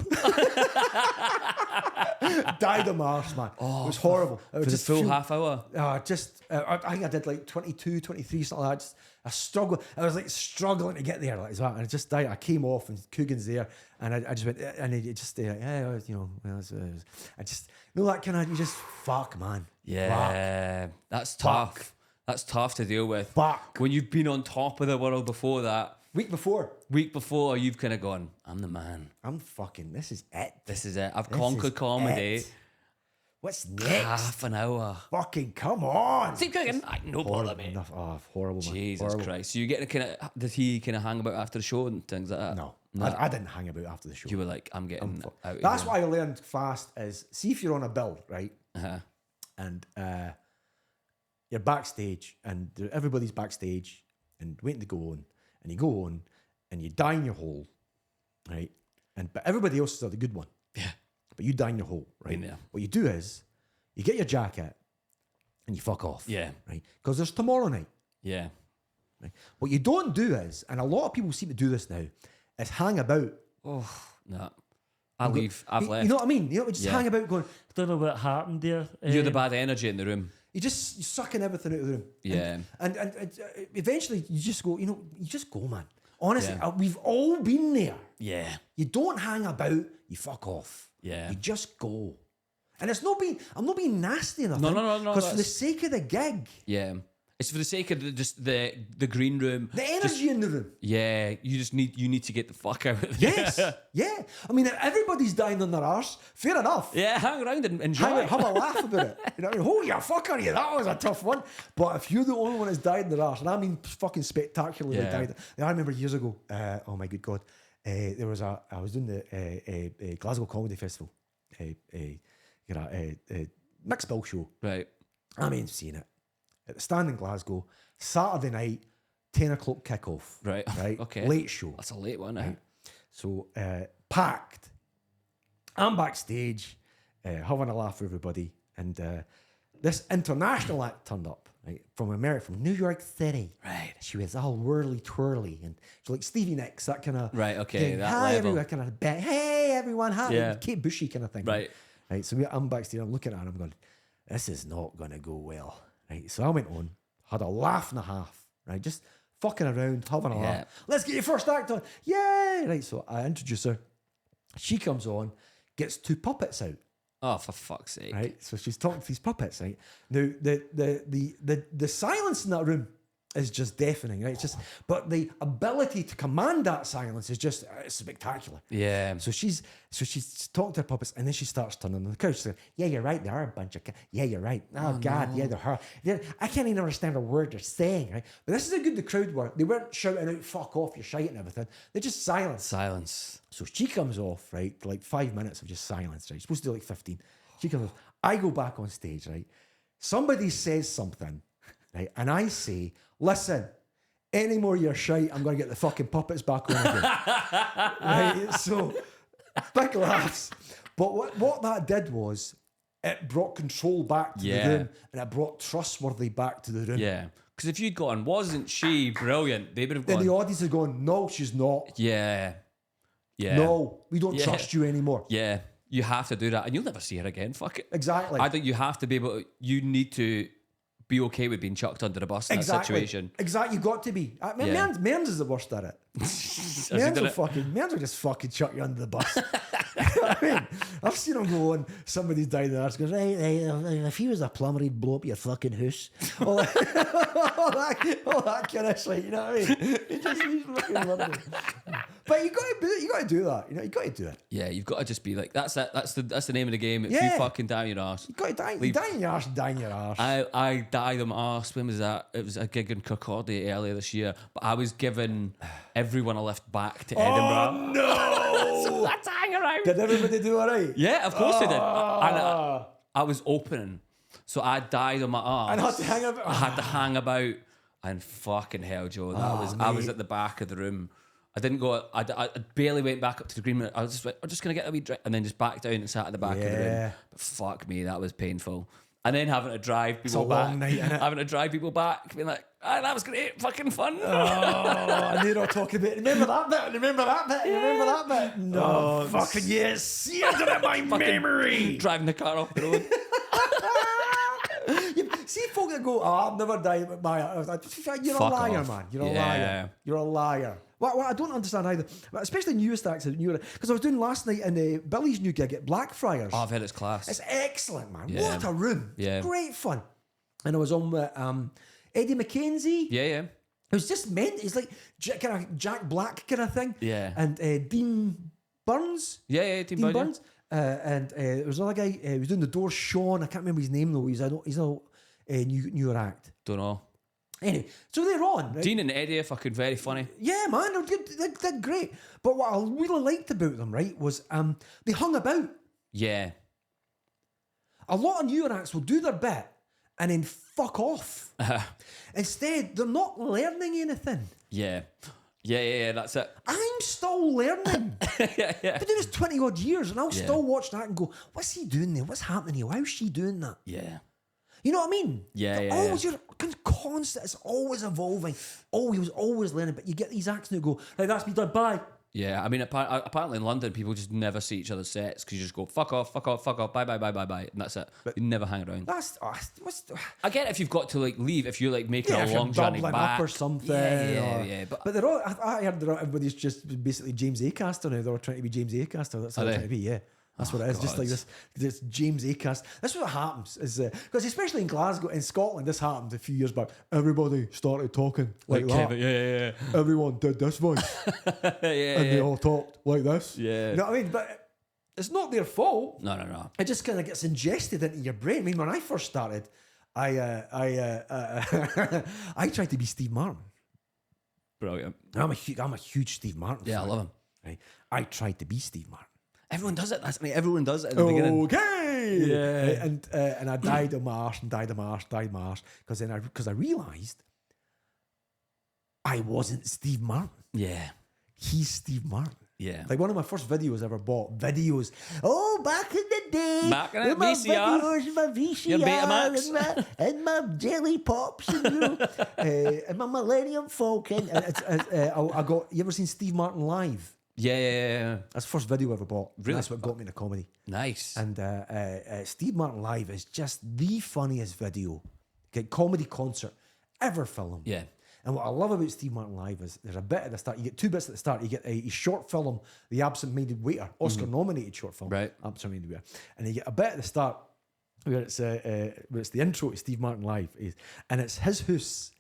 Died on my arse, man. Oh, it was horrible. It was for the just full half hour? I think I did like 22, 23, something like that. I struggled. I was like struggling to get there like that. And I just died. I came off and Coogan's there. And I just went, and he just, yeah, you know, I just, you know, that kind of, you just, fuck, man. Yeah. That's tough. Fuck. That's tough to deal with. Fuck. When you've been on top of the world before that, Week before, you've kind of gone, I'm the man. I'm fucking, this is it. This is it. I've This conquered is comedy. it. What's next? Half an hour. Fucking come on. Steve Coogan, no bother, mate. Enough. Oh, horrible, man. Jesus Horrible. Christ. So you get to kind of, did he kind of hang about after the show and things like that? No. No. I didn't hang about after the show. You were like, I'm getting out of That's here. what I learned fast is, see if you're on a bill, right? Uh-huh. And you're backstage and everybody's backstage and waiting to go on. And you go on and you die in your hole, right? But everybody else is the good one. Yeah. But you die in your hole, right? Been there. What you do is you get your jacket and you fuck off. Yeah. Right? Because there's tomorrow night. Yeah. Right? What you don't do is, and a lot of people seem to do this now, is hang about. Oh, no. I leave. I've left. You know what I mean? You know, just Yeah. hang about going, I don't know what happened there. You're the bad energy in the room. you're sucking everything out of the room. Yeah. And eventually you just go, you just go, man. Honestly, Yeah. we've all been there. Yeah. You don't hang about, you fuck off. Yeah. You just go. And I'm not being nasty enough. No. Because for the that's- sake of the gig, Yeah. It's for the sake of the green room. the energy in the room. Yeah. You need to get the fuck out of there. Yes. Yeah. I mean, if everybody's dying on their arse, fair enough. Yeah, hang around and enjoy. Have a laugh about it. You know what I mean? Oh, you fucker, you. That was a tough one. But if you're the only one that's died in their arse, and I mean fucking spectacularly Yeah. died. I remember years ago, oh my good God, there was I was doing the Glasgow Comedy Festival, mixed bill show. Right. I mean, seeing it at the stand in Glasgow, Saturday night, 10 o'clock kickoff. Right. Right. Okay. Late show. That's a late one, eh? Right. So packed. I'm backstage, having a laugh with everybody, and this international act turned up, right, from America, from New York City. Right. She was all whirly twirly, and she's like Stevie Nicks, that kind of Right, okay, that hi level. everyone, kind of hey everyone, hi, Yeah. Kate Bushy kind of thing. Right. Right. So I'm backstage, I'm looking at her, and I'm going, this is not going to go well. Right. So I went on, had a laugh and a half. Right. Just fucking around, having a laugh. Let's get your first act on. Yay! Right. So I introduce her. She comes on, gets 2 puppets out. Oh, for fuck's sake. Right. So she's talking to these puppets, right? Now the silence in that room is just deafening, right? It's just, but the ability to command that silence is just it's spectacular. Yeah. So she's talking to her puppets, and then she starts turning on the couch. She's like, yeah, you're right. They are a bunch of. Yeah, you're right. Oh God, yeah, they're her. I can't even understand a word they're saying, right? But this is how good the crowd were. They weren't shouting out, "Fuck off, you're shite" and everything. They're just silent. Silence. So she comes off, right? Like 5 minutes of just silence, right? You're supposed to do like 15. She comes off. I go back on stage, right? Somebody says something, right? And I say, listen, any more you're shite, I'm going to get the fucking puppets back on again. Right? So, big laughs. But what that did was, it brought control back to the room, and it brought trustworthy back to the room. Yeah. Because if you'd gone, wasn't she brilliant? They would have Then gone. the audience are going, no, she's not. Yeah. Yeah. No, we don't trust you anymore. Yeah. You have to do that, and you'll never see her again. Fuck it. Exactly. I think you have to be able to, you need to be okay with being chucked under the bus in that situation. Exactly. You've got to be. Mearns is the worst at it. Mearns will just fucking chuck you under the bus. I mean, I've seen him go on, somebody's died there, goes, right, if he was a plumber, he'd blow up your fucking house. all that kind of shit, you know what I mean? He's fucking lovely. But you got to do that. You know, you got to do it. Yeah, you've got to just be like, that's it. That's the name of the game. If you fucking die on your arse. You got to die. You die in your arse, die in your arse. I died on my arse. When was that? It was a gig in Kirkcaldy earlier this year. But I was giving everyone a lift back to Edinburgh. Oh no! So that's hang around. Did everybody do all right? Yeah, of course they did. And I was opening, so I died on my arse. And had to hang about. I had to hang about, and fucking hell, Joe, I was at the back of the room. I didn't go. I barely went back up to the green room. I was just like, I'm just gonna get a wee drink, and then just back down and sat at the back of the room. But fuck me, that was painful. And then having to drive people back, long night, innit? having to drive people back, being like, that was great, fucking fun. And they're all talking about, remember that bit, remember that bit, remember that bit. No, fucking yes, seared it in my memory. Driving the car off the road. See folk that go, I've never died with my... You're Fuck a liar, off. man. You're a liar. You're a liar. What I don't understand either, especially newest acts, because I was doing last night in Billy's new gig at Blackfriars. Oh, I've heard it's class. It's excellent, man. Yeah. What a room. Yeah. It's great fun. And I was on with Eddie McKenzie. Yeah. It was just meant. He's like kind of Jack Black kind of thing. Yeah. And Dean Burns. Yeah, Dean Burns. And there was another guy who was doing the Doors. Sean. I can't remember his name though. He's a newer act. Don't know. Anyway, so they're on. Right? Dean and Eddie are fucking very funny. Yeah, man, they did great. But what I really liked about them, right, was they hung about. Yeah. A lot of newer acts will do their bit and then fuck off. Instead, they're not learning anything. Yeah. Yeah, that's it. I'm still learning. yeah. I've been doing this 20 odd years and I'll still watch that and go, what's he doing there? What's happening here? How's she doing that? Yeah. You know what I mean? Yeah. Always, you're constant. It's always evolving. Always learning. But you get these acts that go, right, that's me done. Bye. Yeah, I mean, apparently in London, people just never see each other's sets because you just go, fuck off, bye, and that's it. But you never hang around. I get if you've got to like leave, if you're like making a long journey back. Up or something. Yeah. But they're all, I heard everybody's just basically James Acaster now. They're all trying to be James Acaster. That's how they're trying to be, yeah. That's what it is. God. Just like this James Acast. That's what happens is because especially in Glasgow, in Scotland, this happened a few years back. Everybody started talking like that. Kevin, yeah. Everyone did this voice, and they all talked like this. Yeah, you know what I mean? But it's not their fault. No. It just kind of gets ingested into your brain. I mean, when I first started, I tried to be Steve Martin. Brilliant. I'm a huge Steve Martin fan. I love him. right? I tried to be Steve Martin. Everyone does it. Everyone does it in the beginning. Okay. Yeah. And I died of marsh because I realised I wasn't Steve Martin. Yeah. He's Steve Martin. Yeah. Like one of my first videos I ever bought. Videos. Oh, back in the day. Back in the my VCR. Videos, my VCR. Your Betamax. And my jelly pops. And my Millennium Falcon. I got. You ever seen Steve Martin live? Yeah. That's the first video I ever bought. Really? That's what got me into comedy. Nice. And Steve Martin live is just the funniest video, comedy concert ever filmed. Yeah. And what I love about Steve Martin live is there's a bit at the start. You get two bits at the start. You get a short film, The Absent-Minded Waiter, Oscar-nominated short film, Right. Absent-Minded Waiter. And you get a bit at the start where it's the intro to Steve Martin live, and it's his house.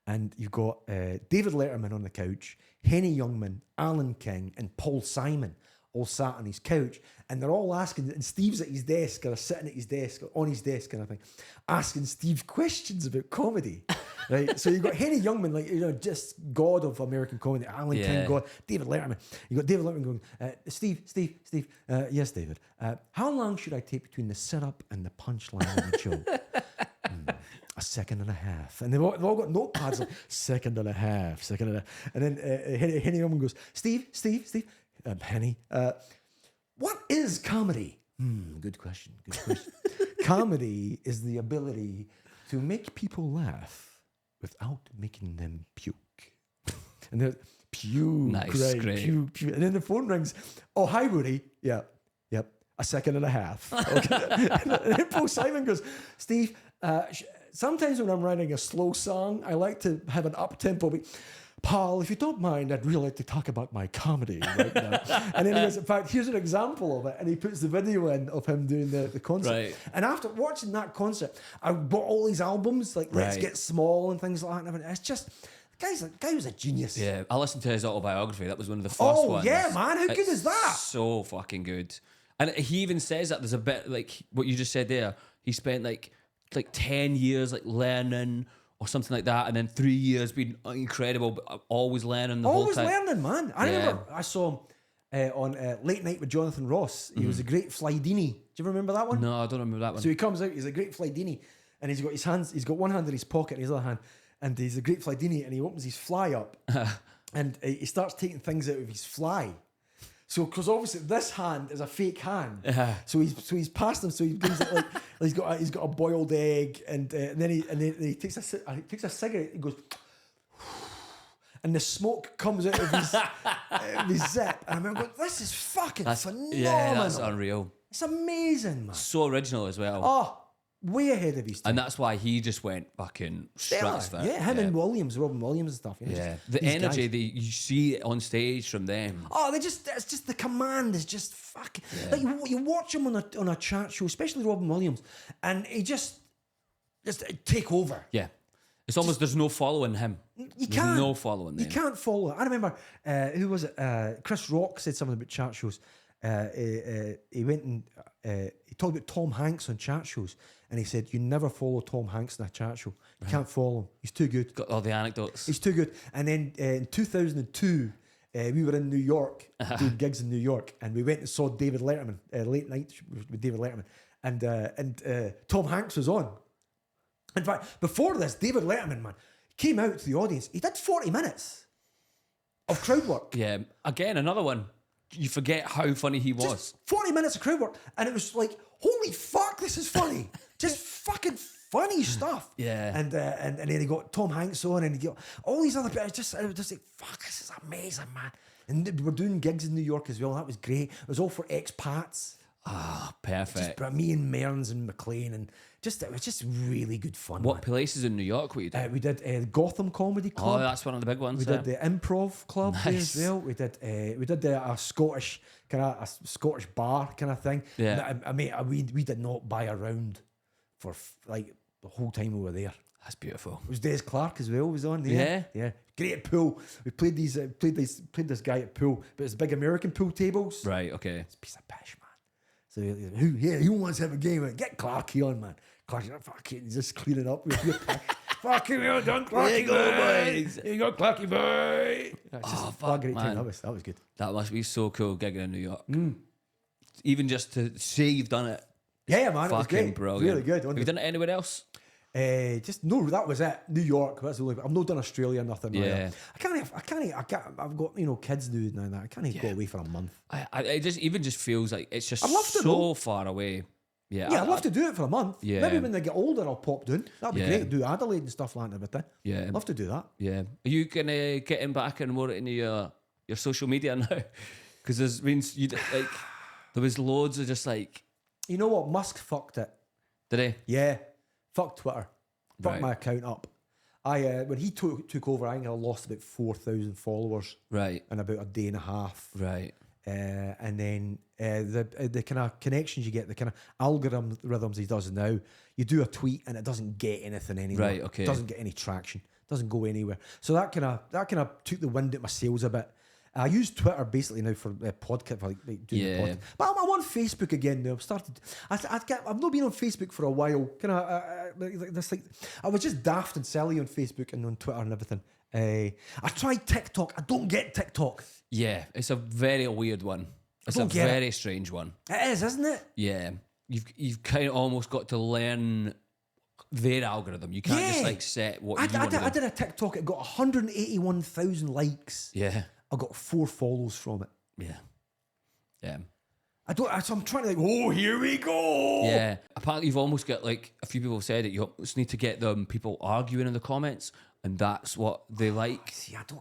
And you've got David Letterman on the couch, Henny Youngman, Alan King, and Paul Simon all sat on his couch, and they're all asking, and Steve's at his desk, or sitting at his desk, or on his desk kind of thing, asking Steve questions about comedy. Right? So you've got Henny Youngman, like, just god of American comedy, Alan King, god, David Letterman. You've got David Letterman going, Steve, yes, David, how long should I take between the setup and the punchline of the joke? A second and a half. And they've all got notepads like, second and a half. And then Henny Youngman goes, Steve, Henny, what is comedy? Good question. Comedy is the ability to make people laugh without making them puke. And they're puke, nice, great. Puke. And then the phone rings. Oh, hi, Woody. Yep. A second and a half. Okay. And then Paul Simon goes, Steve, sometimes when I'm writing a slow song, I like to have an up-tempo beat. Paul, if you don't mind, I'd really like to talk about my comedy right now. And then he goes, in fact, here's an example of it. And he puts the video in of him doing the concert. Right. And after watching that concert, I bought all these albums, like Let's Get Small and things like that. And it's just, the guy was a genius. Yeah, I listened to his autobiography. That was one of the first ones. Oh, yeah, man. How good is that? So fucking good. And he even says that there's a bit like what you just said there. He spent like 10 years like learning or something like that, and then 3 years being incredible, but always learning the whole time. Always learning, man. I remember I saw him on Late Night with Jonathan Ross. He was a great Flydini. Do you remember that one? No, I don't remember that one. So he comes out, he's a great Flydini, and he's got his hands, he's got one hand in his pocket and his other hand, and he's a great Flydini, and he opens his fly up, and he starts taking things out of his fly. So, because obviously this hand is a fake hand, so he's passed him. So he brings it like he's got a boiled egg, and then he takes a cigarette. He goes, and the smoke comes out of his zip. And I remember going, this is fucking phenomenal. Yeah, that's unreal. It's amazing, man. So original as well. Oh, way ahead of his time. And that's why he just went fucking stratosphere. Yeah, him and Robin Williams and stuff. Yeah, the energy that you see on stage from them. Oh, it's just the command is just fucking. Like you watch him on a chat show, especially Robin Williams, and he just take over. Yeah, it's almost there's no following him. There's no following them. You can't follow. I remember who was it? Chris Rock said something about chat shows. He went and he talked about Tom Hanks on chat shows, and he said you never follow Tom Hanks in a chat show. You can't follow him. He's too good. Got all the anecdotes. He's too good. And then in 2002, we were in New York doing gigs in New York, and we went and saw David Letterman, Late Night with David Letterman, and Tom Hanks was on. In fact, before this, David Letterman, man, came out to the audience. He did 40 minutes of crowd work. Yeah, again, another one. You forget how funny he was. Just 40 minutes of crowd work, and it was like, holy fuck, this is funny. Just fucking funny stuff. Yeah. And then he got Tom Hanks on, and he got all these other people. I was just like, fuck, this is amazing, man. And we were doing gigs in New York as well. That was great. It was all for expats. Ah, perfect. Just me and Mearns and McLean, and it was just really good fun. What man. places in New York were you doing? We did Gotham Comedy Club. Oh, that's one of the big ones. We did the Improv Club there Nice. as well. We did a Scottish Scottish bar kind of thing. Yeah. I mean, we did not buy a round for like the whole time we were there. That's beautiful. It was Des Clark as well. Was on there. Yeah. Great at pool. We played this guy at pool, but it's big American pool tables. Right. Okay. It's a piece of pish, man. So who wants to have a game? Get Clarky on, man. Clarky, fucking just cleaning up with your pish. Fucking well done, Clarky boy. You got Clarky boy. Fuck, Great time. man. That was good. That must be so cool gigging in New York. Even just to say you've done it. Yeah, man. It was Fucking great. brilliant. Really good. Have you done it anywhere else? Just no, that was it. New York. That's the only. I've not done Australia. Nothing. Yeah. Like that. I've got kids now and that. I can't even go away for a month. It just feels like it's just I'd love to so far away. Yeah, Yeah, I'd love to do it for a month. Yeah. Maybe when they get older, I'll pop down. That'd be Yeah. great. Do Adelaide and stuff like that. Everything. Yeah. Love to do that. Yeah. Are you gonna getting back and more into your social media now? Because there's been there was loads of just like. You know what? Musk fucked it. Did he? Yeah, fuck Twitter. Fuck Right. my account up. When he took over, I think I lost about 4,000 followers Right. in about a day and a half. Right. And then the kind of connections you get, the kind of algorithms he does now, you do a tweet and it doesn't get anything anymore. Right, okay. It doesn't get any traction. Doesn't go anywhere. So that kind of took the wind out my sails a bit. I use Twitter basically now for podcast, for like doing the podcast. But I'm on Facebook again now. I've started. I've not been on Facebook for a while. I was just daft and silly on Facebook and on Twitter and everything. I tried TikTok. I don't get TikTok. Yeah, it's a very weird one. It's a very strange one. It is, isn't it? Yeah, you've kind of almost got to learn their algorithm. You can't just like set what you want to do. I did a TikTok. It got 181,000 likes. Yeah. I got 4 follows from it. Yeah. Yeah. So I'm trying to oh, here we go. Yeah. Apparently you've almost got like a few people have said it. You almost need to get them people arguing in the comments, and that's what they like. See, I don't.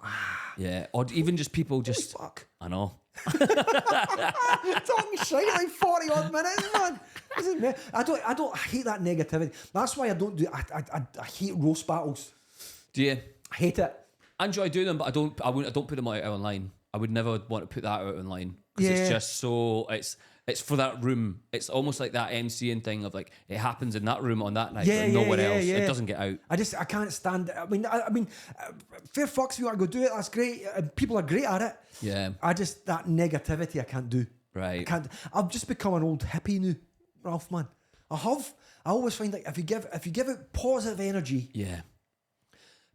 Yeah. Or even just people just. Fuck. I know. Talking shit like 40 odd minutes, man. Isn't it? I hate that negativity. That's why I don't do. I hate roast battles. Do you? I hate it. I enjoy doing them, but I don't put them out online. I would never want to put that out online because it's just so it's for that room. It's almost like that MCing thing of like it happens in that room on that night, but nowhere else. Yeah. It doesn't get out. I can't stand it. I mean, fair fucks if you want to go do it. That's great. People are great at it. Yeah. That negativity I can't do. Right. I can't. I've just become an old hippie now, Ralph, man. I always find like if you give it positive energy. Yeah.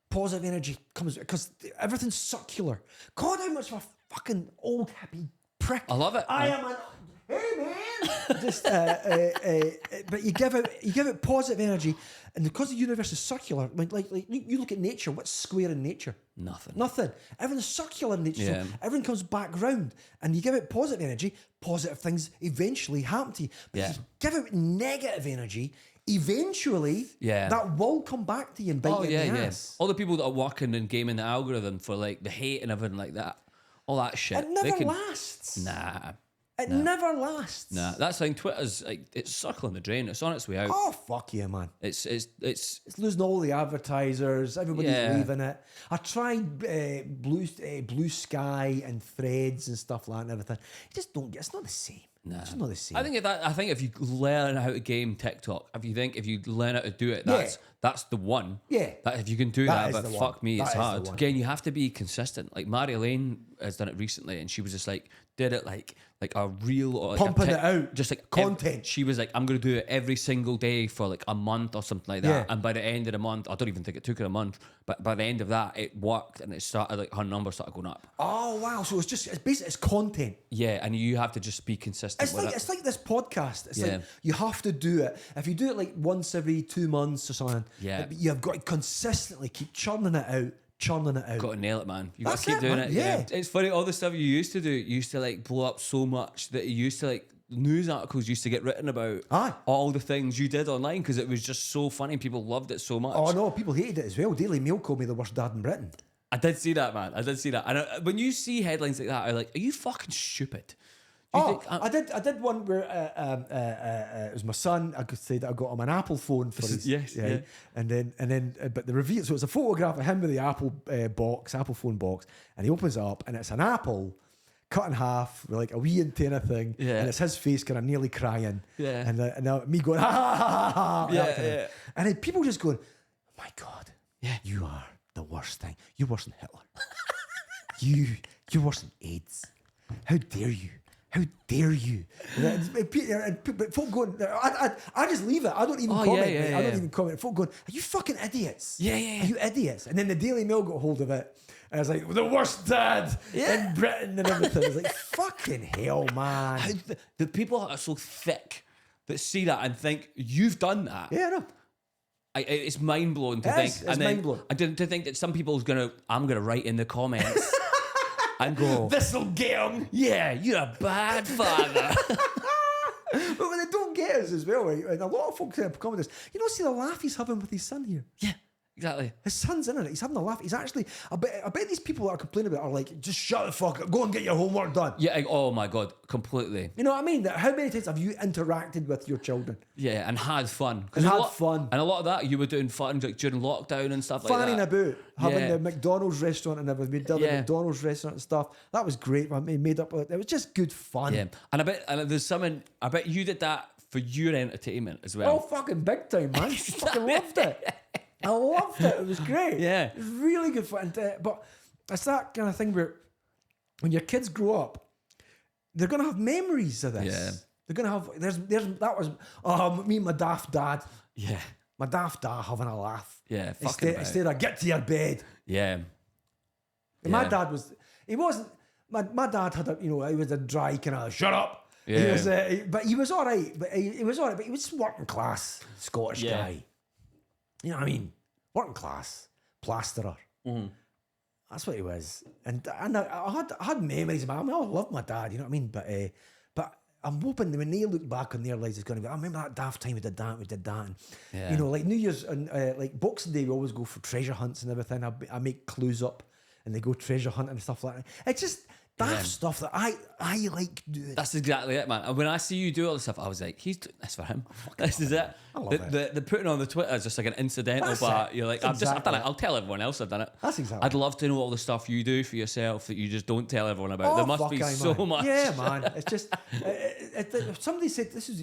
Positive energy comes because everything's circular. God, how much of a fucking old hippie prick. I love it. I am an hey man. Just but you give it positive energy, and because the universe is circular, like you look at nature. What's square in nature? Nothing. Everything's circular in nature. Yeah. So everything comes back round, and you give it positive energy. Positive things eventually happen to you. But if you give it negative energy. Eventually, that will come back to you and bite you in the ass. All the people that are working and gaming the algorithm for like the hate and everything like that, all that shit. It never lasts. Nah. It never lasts. Nah, that's the thing. Twitter's like it's circling the drain. It's on its way out. Oh fuck yeah, man! It's losing all the advertisers. Everybody's leaving it. I tried Blue Sky and Threads and stuff like that and everything. You just don't get. It's not the same. Nah. It's not the same. I think if you learn how to game TikTok, if you learn how to do it, that's the one. Yeah. That if you can do that, but the fuck one. me, That it's is the hard. one. Again, you have to be consistent. Like Mary Lane has done it recently, and she was just like did it like a real or like Pumping it out. just like Content. She was like, I'm gonna do it every single day for like a month or something like that. Yeah. And by the end of the month, I don't even think it took her a month, but by the end of that, it worked and it started like her numbers started going up. Oh wow! So it's basically content. Yeah, and you have to just be consistent. It's like this podcast. It's like you have to do it. If you do it like once every 2 months or something, you've got to consistently keep churning it out. Got to nail it, man. You got That's to keep doing man. it. Yeah. It's funny, all the stuff you used to do used to like blow up so much that you used to like news articles used to get written about all the things you did online because it was just so funny. People loved it so much. Oh no, people hated it as well. Daily Mail called me the worst dad in Britain. I did see that, man. I did see that. And when you see headlines like that, I'm like, are you fucking stupid? I did one where it was my son. I could say that I got him an Apple phone for his and then but the review. So it's a photograph of him with the Apple Apple phone box, and he opens it up, and it's an apple cut in half with like a wee antenna thing, and it's his face kind of nearly crying, and me going ha ha ha ha ha, and then people just going, oh my God, you are the worst thing. You're worse than Hitler. You're worse than AIDS. How dare you? how dare you? But folk going, I just leave it. I don't even comment. Yeah, I don't even comment. Folk going, are you fucking idiots? Yeah, yeah, yeah. Are you idiots? And then the Daily Mail got hold of it. And I was like, the worst dad in Britain and everything. I was like, fucking hell, man. How the people are so thick that see that and think you've done that. Yeah, no. It's mind blowing to think. It's mind-blowing. And to think that some people's I'm gonna write in the comments and go, This'll get him. yeah, you're a bad father. But when they don't get us as well, right? And a lot of folks comment this. See the laugh he's having with his son here. Yeah, exactly. His son's in it. He's having a laugh. He's actually. I bet these people that are complaining about it are like, just shut the fuck up. Go and get your homework done. Yeah. Oh my god, completely. You know what I mean? How many times have you interacted with your children? Yeah, and had fun. And had fun. And a lot of that you were doing fun like during lockdown and stuff like that. Fanning about, having Yeah. the McDonald's restaurant and everything. We did the McDonald's restaurant and stuff. That was great. We made up. It was just good fun. Yeah, and there's something. I bet you did that for your entertainment as well. Oh, fucking big time, man. I fucking loved it. I loved it. It was great. Yeah. It was really good fun. But it's that kind of thing where when your kids grow up, they're going to have memories of this. Yeah. They're going to have, that was me and my daft dad. Yeah. My daft dad having a laugh. Yeah, fucking about it. Instead of get to your bed. Yeah. My dad my dad had he was a dry kind of, shut up. Yeah. He was, but he was all right. But he was all right. But he was working class Scottish guy. You know what I mean? Working class plasterer. Mm-hmm. That's what he was. And I had memories of him. I mean, I love my dad. You know what I mean? But I'm hoping that when they look back on their lives, it's going to be, I remember that daft time we did that. And, like New Year's and like Boxing Day, we always go for treasure hunts and everything. I make clues up, and they go treasure hunting and stuff like that. It's just daft stuff that I like doing. That's exactly it, man. And when I see you do all this stuff, I was like, he's doing this for him. This is it. I love it. The putting on the Twitter is just like an incidental That's part. it. You're like, That's I've done it. exactly I'll tell everyone else I've done it. That's exactly I'd love to know all the stuff you do for yourself that you just don't tell everyone about. There must be so man. much. Yeah, man. It's just somebody said this is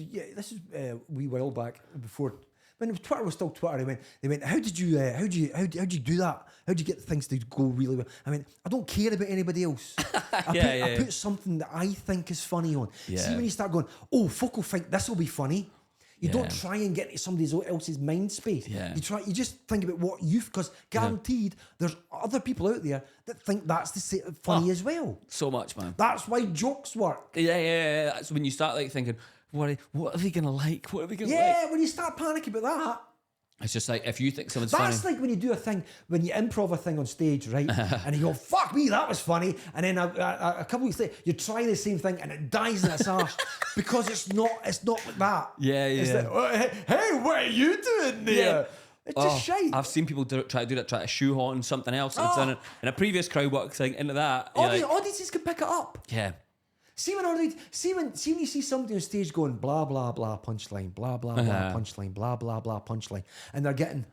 a wee while back before when Twitter was still Twitter. They went. How did you do that? How do you get things to go really well? I mean, I don't care about anybody else. I put something that I think is funny on. Yeah. See, when you start going, oh, folk will think this will be funny. You don't try and get into somebody else's mind space. Yeah. You just think about what because guaranteed there's other people out there that think that's funny as well. So much, man. That's why jokes work. Yeah. That's when you start like thinking, what are they gonna like? What are they gonna like? Yeah, when you start panicking about that. It's just like if you think someone's That's funny. like when you do a thing, when you improv a thing on stage, right? And you go, fuck me, that was funny. And then a couple weeks later, you try the same thing and it dies in its arse because it's not like that. Yeah. It's like, oh, hey, what are you doing there? Yeah. It's just shite. I've seen people try to shoehorn something else that's in a previous crowd work thing into that. Audiences can pick it up. Yeah. See when you see somebody on stage going blah blah blah punchline, blah blah blah punchline, blah blah blah punchline, and they're getting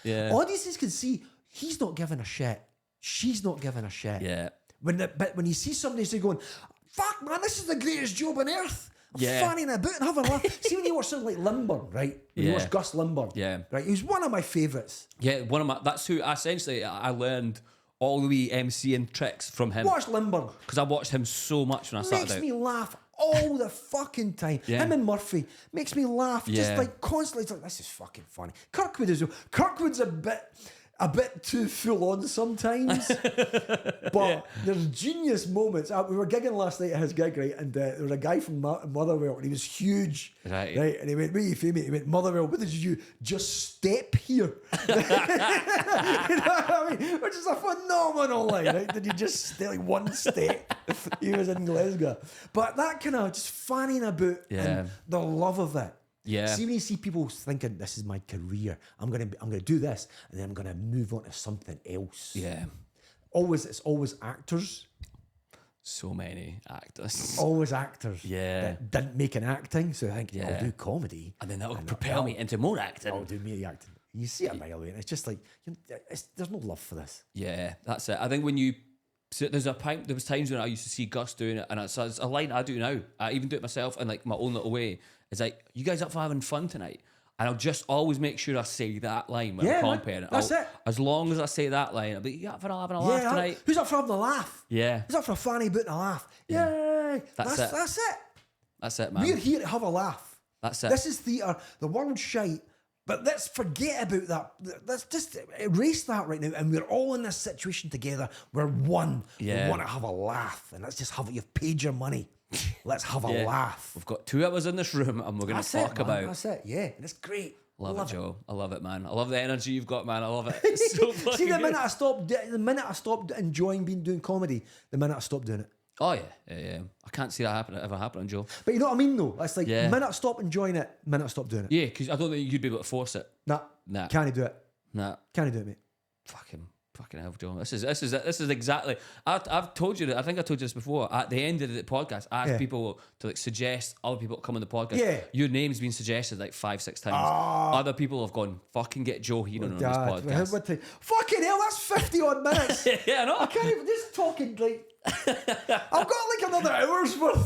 Yeah. Audiences can see he's not giving a shit. She's not giving a shit. Yeah. But when you see somebody say going, fuck man, this is the greatest job on earth. I'm fanning about and having a laugh. See when you watch something like Limburn, right? When you watch Gus Limburn. Yeah. Right. He was one of my favourites. Yeah, that's who essentially I learned all the wee MCing tricks from him. Watch Limburn. Because I watched him so much when I started Makes out. me laugh all the fucking time. Yeah. Him and Murphy makes me laugh just like constantly. It's like, this is fucking funny. Kirkwood as well. Kirkwood's a bit too full on sometimes, but there's genius moments. We were gigging last night at his gig, right? And there was a guy from Motherwell, and he was huge, right? And he went, "Where are you from, mate?" He went, "Motherwell. What did you just step here?" You know what I mean? Which is a phenomenal line, right? Did you just step like one step? He was in Glasgow, but that kind of just fanning about and the love of it. Yeah. See when you see people thinking, this is my career, I'm gonna do this, and then I'm gonna move on to something else. Yeah. It's always actors. So many actors. Always actors. Yeah. That didn't make an acting, so I think I'll do comedy. And then that'll propel me into more acting. I'll do me acting. You see it a mile away, and it's just like there's no love for this. Yeah, that's it. I think when you there was times when I used to see Gus doing it, and it's a line I do now. I even do it myself in like my own little way. It's like, you guys up for having fun tonight? And I'll just always make sure I say that line when I'm comparing. That's it. As long as I say that line, I'll be, you up for having a laugh tonight? Who's up for having a laugh? Yeah. Who's up for a funny bit and a laugh? Yeah. Aye. That's it. That's it. That's it, man. We're here to have a laugh. That's it. This is theatre. The world's shite. But let's forget about that. Let's just erase that right now. And we're all in this situation together. We're one. Yeah. We want to have a laugh. And let's just have it. You've paid your money. Let's have a laugh. We've got 2 hours in this room and we're going to talk about. That's it. Yeah. And it's great. Love it, Joe. I love it, man. I love the energy you've got, man. I love it. It's so fucking See, the minute good. I stopped enjoying doing comedy, the minute I stopped doing it. Oh, yeah. I can't see that ever happening, Joe. But you know what I mean, though? It's like, Yeah. the minute I stop enjoying it, the minute I stop doing it. Yeah, because I don't think you'd be able to force it. Nah. Can't do it. Nah. Can't do it, mate. Fucking hell, Joe. This is exactly. I've told you that. I think I told you this before. At the end of the podcast, I asked people to like suggest other people to come on the podcast. Yeah. Your name's been suggested like 5-6 times. Other people have gone, fucking get Joe Heenan on this podcast. Fucking hell, that's 50 odd minutes. Yeah, I know. I can't even just talking like. I've got like another hour's worth.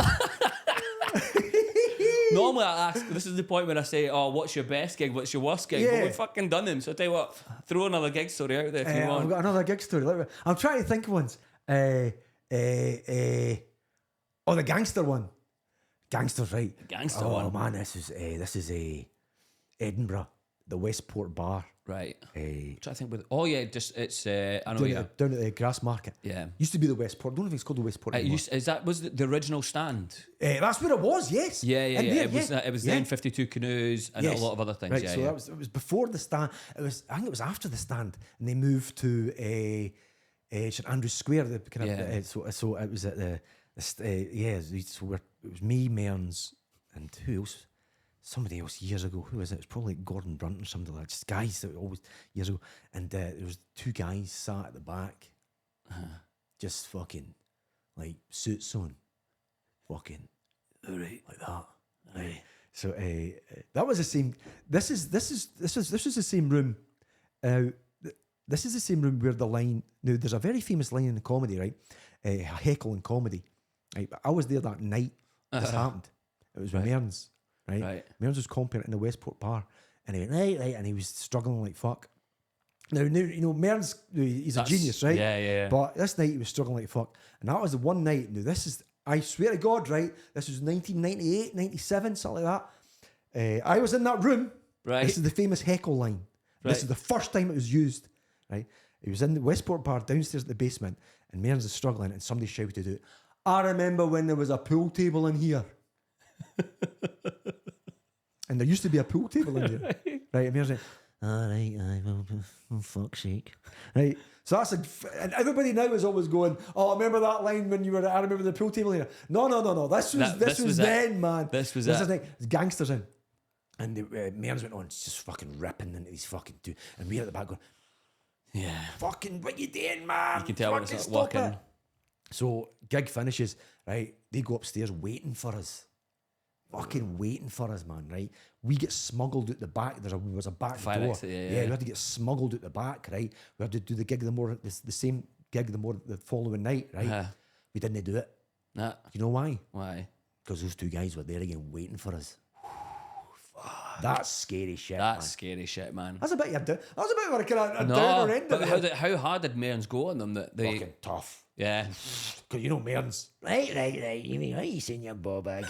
Normally I ask, this is the point where I say, oh, what's your best gig? What's your worst gig? Yeah. But we've fucking done them. So I tell you what, throw another gig story out there if you want. I've got another gig story. I'm trying to think of ones. Oh, the gangster one. Gangster's right. The gangster one. one. Oh man, this is Edinburgh, the Westport Bar. Right. I'm trying to think with. Oh yeah, just it's. I know. Down at the Grass Market. Yeah. Used to be the Westport. I don't know if it's called the Westport anymore. Was the original stand? That's where it was. Yes. Yeah. There, It was then 52 Canoes and a lot of other things. Right. Yeah, so it was before the stand. I think it was after the stand, and they moved to St Andrews Square. The kind of, so it was at the so it was me, Mearns, and who else? Somebody else years ago. Who was it? It was probably Gordon Brunt or something like that. Just guys that were always years ago. And there was 2 guys sat at the back, just fucking like suits on, fucking like that. Right. So that was the same. This is the same room. This is the same room where the line. Now there's a very famous line in the comedy, right? A heckle in comedy. Right. I was there that night. This happened. It was with Mearns. Right. Mearns was comping in the Westport Bar, and he went right, and he was struggling like fuck. Now you know Mearns, he's a genius, right? Yeah. But this night he was struggling like fuck, and that was the one night. Now this is, I swear to God, right? This was 1998, 97, something like that. I was in that room. Right. This is the famous heckle line. Right. This is the first time it was used. Right. He was in the Westport Bar downstairs at the basement, and Mearns is struggling, and somebody shouted out, "I remember when there was a pool table in here." And there used to be a pool table in there. Right, and Mearns like, all right, for fuck's sake. Right, so that's and everybody now is always going, oh, I remember that line when you were, I remember the pool table here. No. This was then, man. This was it. Like, gangsters in. And Mearns went on, just fucking ripping into these fucking two. And we at the back going, yeah. Fucking, what you doing, man? You can tell when it's not Stop working. it. So, gig finishes, right? They go upstairs waiting for us. Fucking waiting for us, man, right? We get smuggled out the back. There was a back Fire door. exit, yeah. We had to get smuggled out the back, right? We had to do the gig the same gig the following night, right? We didn't do it. Nah. You know why? Why? Because those 2 guys were there again waiting for us. That's scary shit. That's scary shit, man. That's a bit that was a bit like a downer end. But how hard did Mearns go on them? That they fucking tough. Yeah. Because you know Mearns. Right. You mean, how you saying your ball bag?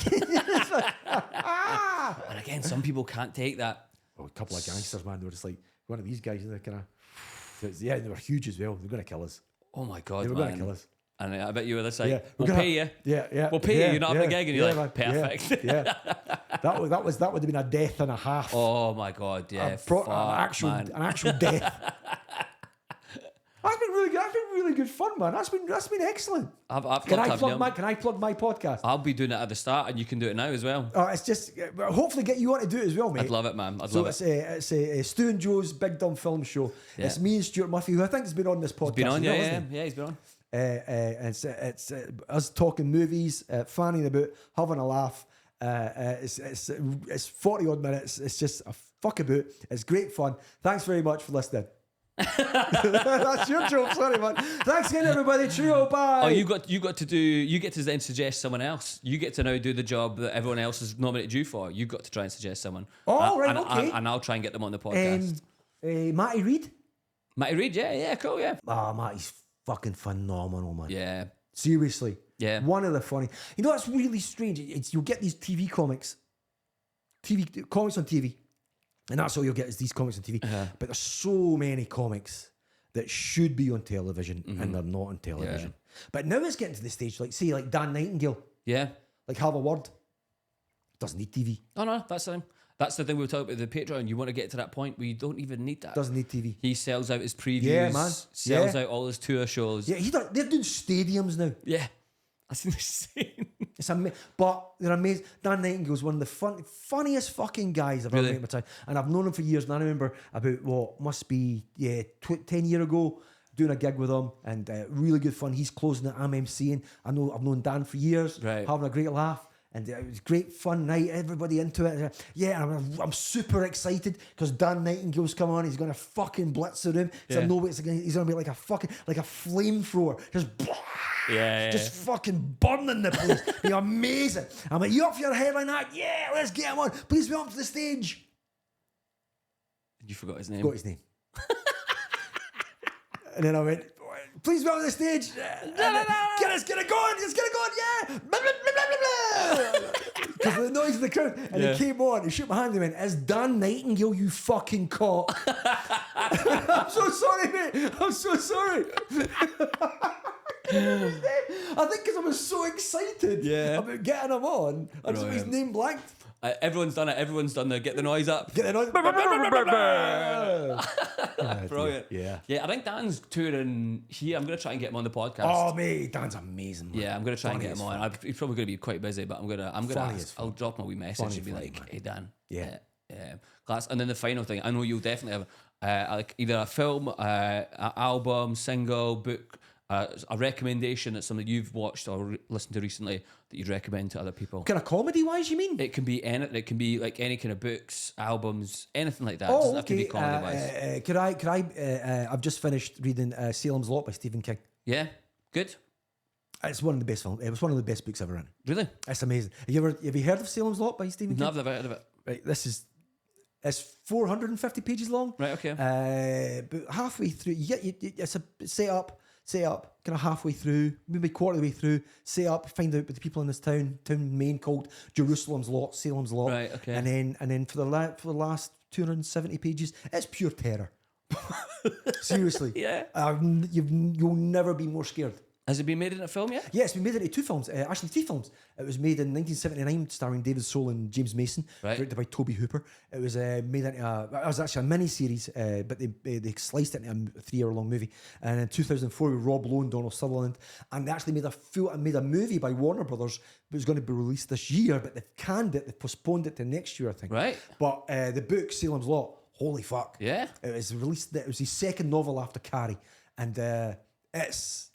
And again, some people can't take that. Oh, a couple of gangsters, man. They were just like, one of these guys, they're kind of, yeah, they were huge as well. They were going to kill us. Oh my God, They were going to kill us. And I bet you were this like, Yeah, we'll pay you. Yeah. We'll pay you. You're not having a gig, and you're like, man, perfect. Yeah. That would have been a death and a half. Oh my God, yeah. An actual death. That's been really good. That's been really good fun, man. That's been excellent. Can I plug my podcast? I'll be doing it at the start, and you can do it now as well. It's just hopefully get you on to do it as well, mate. I'd love it, man. It's a Stu and Joe's Big Dumb Film Show. Yeah. It's me and Stuart Murphy, who I think has been on this podcast. He's been on, yeah, he's been on. It's us talking movies, fanning about, having a laugh. It's 40 odd minutes. It's just a fuck about. It's great fun. Thanks very much for listening. That's your joke, sorry, man. Thanks again, everybody. Trio, bye. Oh, you get to then suggest someone else. You get to now do the job that everyone else has nominated you for. You've got to try and suggest someone. Oh, right, okay. And I'll try and get them on the podcast. Matty Reid? Matty Reid, yeah, cool, yeah. Matty's fucking phenomenal, man. Yeah. Seriously. Yeah. One of the funny. You know, that's really strange. You'll get these TV comics on TV, and that's all you'll get is these comics on TV. But there's so many comics that should be on television and they're not on television. Yeah. But now it's getting to the stage, like say, like Dan Nightingale. Yeah. Like Have a Word. Doesn't need TV. Oh no, that's the thing. That's the thing we were talking about the Patreon. You want to get to that point where you don't even need that. Doesn't need TV. He sells out his previews. Yeah, man. Sells out all his tour shows. Yeah, they're doing stadiums now. Yeah. That's insane. But they're amazing. Dan Nightingale's one of the funniest fucking guys I've ever met in my time. And I've known him for years. And I remember about what must be 10 years ago doing a gig with him, and really good fun. He's closing it. I'm MCing. I've known Dan for years. Right. Having a great laugh. And it was a great fun night. Everybody into it. Yeah, I'm super excited because Dan Nightingale's come on. He's going to fucking blitz the room. Because I know he's going to be like a flamethrower. Just fucking burning the place. Be amazing. I'm like, you up for your headline act? Yeah, let's get him on. Please be up to the stage. You forgot his name. Forgot his name. And then I went, please be on the stage. Get it going, yeah. Because of the noise of the crowd. And he came on, he shook my hand and went, it's Dan Nightingale, you fucking cock. I'm so sorry, mate. I'm so sorry. I think because I was so excited about getting him on, I just his name blanked. Everyone's done it. Everyone's done the get the noise up. Get the noise. Brilliant. Yeah. I think Dan's touring here. I'm going to try and get him on the podcast. Oh, mate, Dan's amazing, man. Yeah, I'm going to try and get him on. He's probably going to be quite busy, but I'm going to ask. I'll drop him a wee message and be like, hey, Dan. Yeah. Class. And then the final thing, I know you'll definitely have like either a film, an album, single, book, a recommendation that's something you've watched or listened to recently that you'd recommend to other people. Kind of comedy-wise, you mean? It can be anything. It can be like any kind of books, albums, anything like that. It Oh, doesn't have to be comedy-wise. Could I? I've just finished reading Salem's Lot by Stephen King. Yeah, good. It's one of the best films. It was one of the best books ever written. Really? It's amazing. Have you heard of Salem's Lot by Stephen King? No, I've never heard of it. Right, it's 450 pages long. Right, okay. But halfway through, it's a set up, kind of halfway through, maybe quarter of the way through, set up, find out about the people in this town main called Jerusalem's Lot, Salem's Lot. Right, okay. And then for the last 270 pages, it's pure terror. Seriously. Yeah. You'll never be more scared. Has it been made in a film yet? Yeah, it's been made into 2 films. Actually, 3 films. It was made in 1979, starring David Soul and James Mason, directed by Toby Hooper. It was made into it was actually a mini-series, but they sliced it into a 3-hour-long movie. And in 2004, with Rob Lowe and Donald Sutherland, and they actually made a movie by Warner Brothers, but it was going to be released this year, but they've canned it, they've postponed it to next year, I think. Right. But the book, Salem's Lot, holy fuck. Yeah. It was released, it was his second novel after Carrie, and it's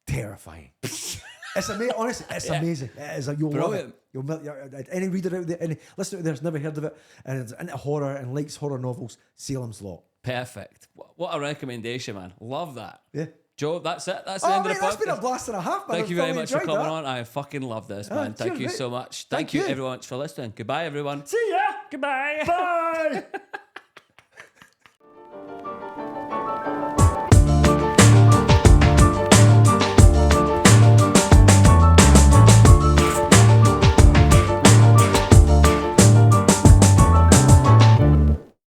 terrifying. It's amazing. Honestly, it's amazing. It is. You'll love it. Any reader out there, any listener out there's never heard of it, and it's into horror and likes horror novels. Salem's Lot. Perfect. What a recommendation, man. Love that. Yeah. Joe, that's it. That's the end of the podcast. That's been a blast and a half, man. Thank you very much for coming on. I fucking love this, man. Thank you so much. Thank you everyone for listening. Goodbye, everyone. See ya. Goodbye. Bye.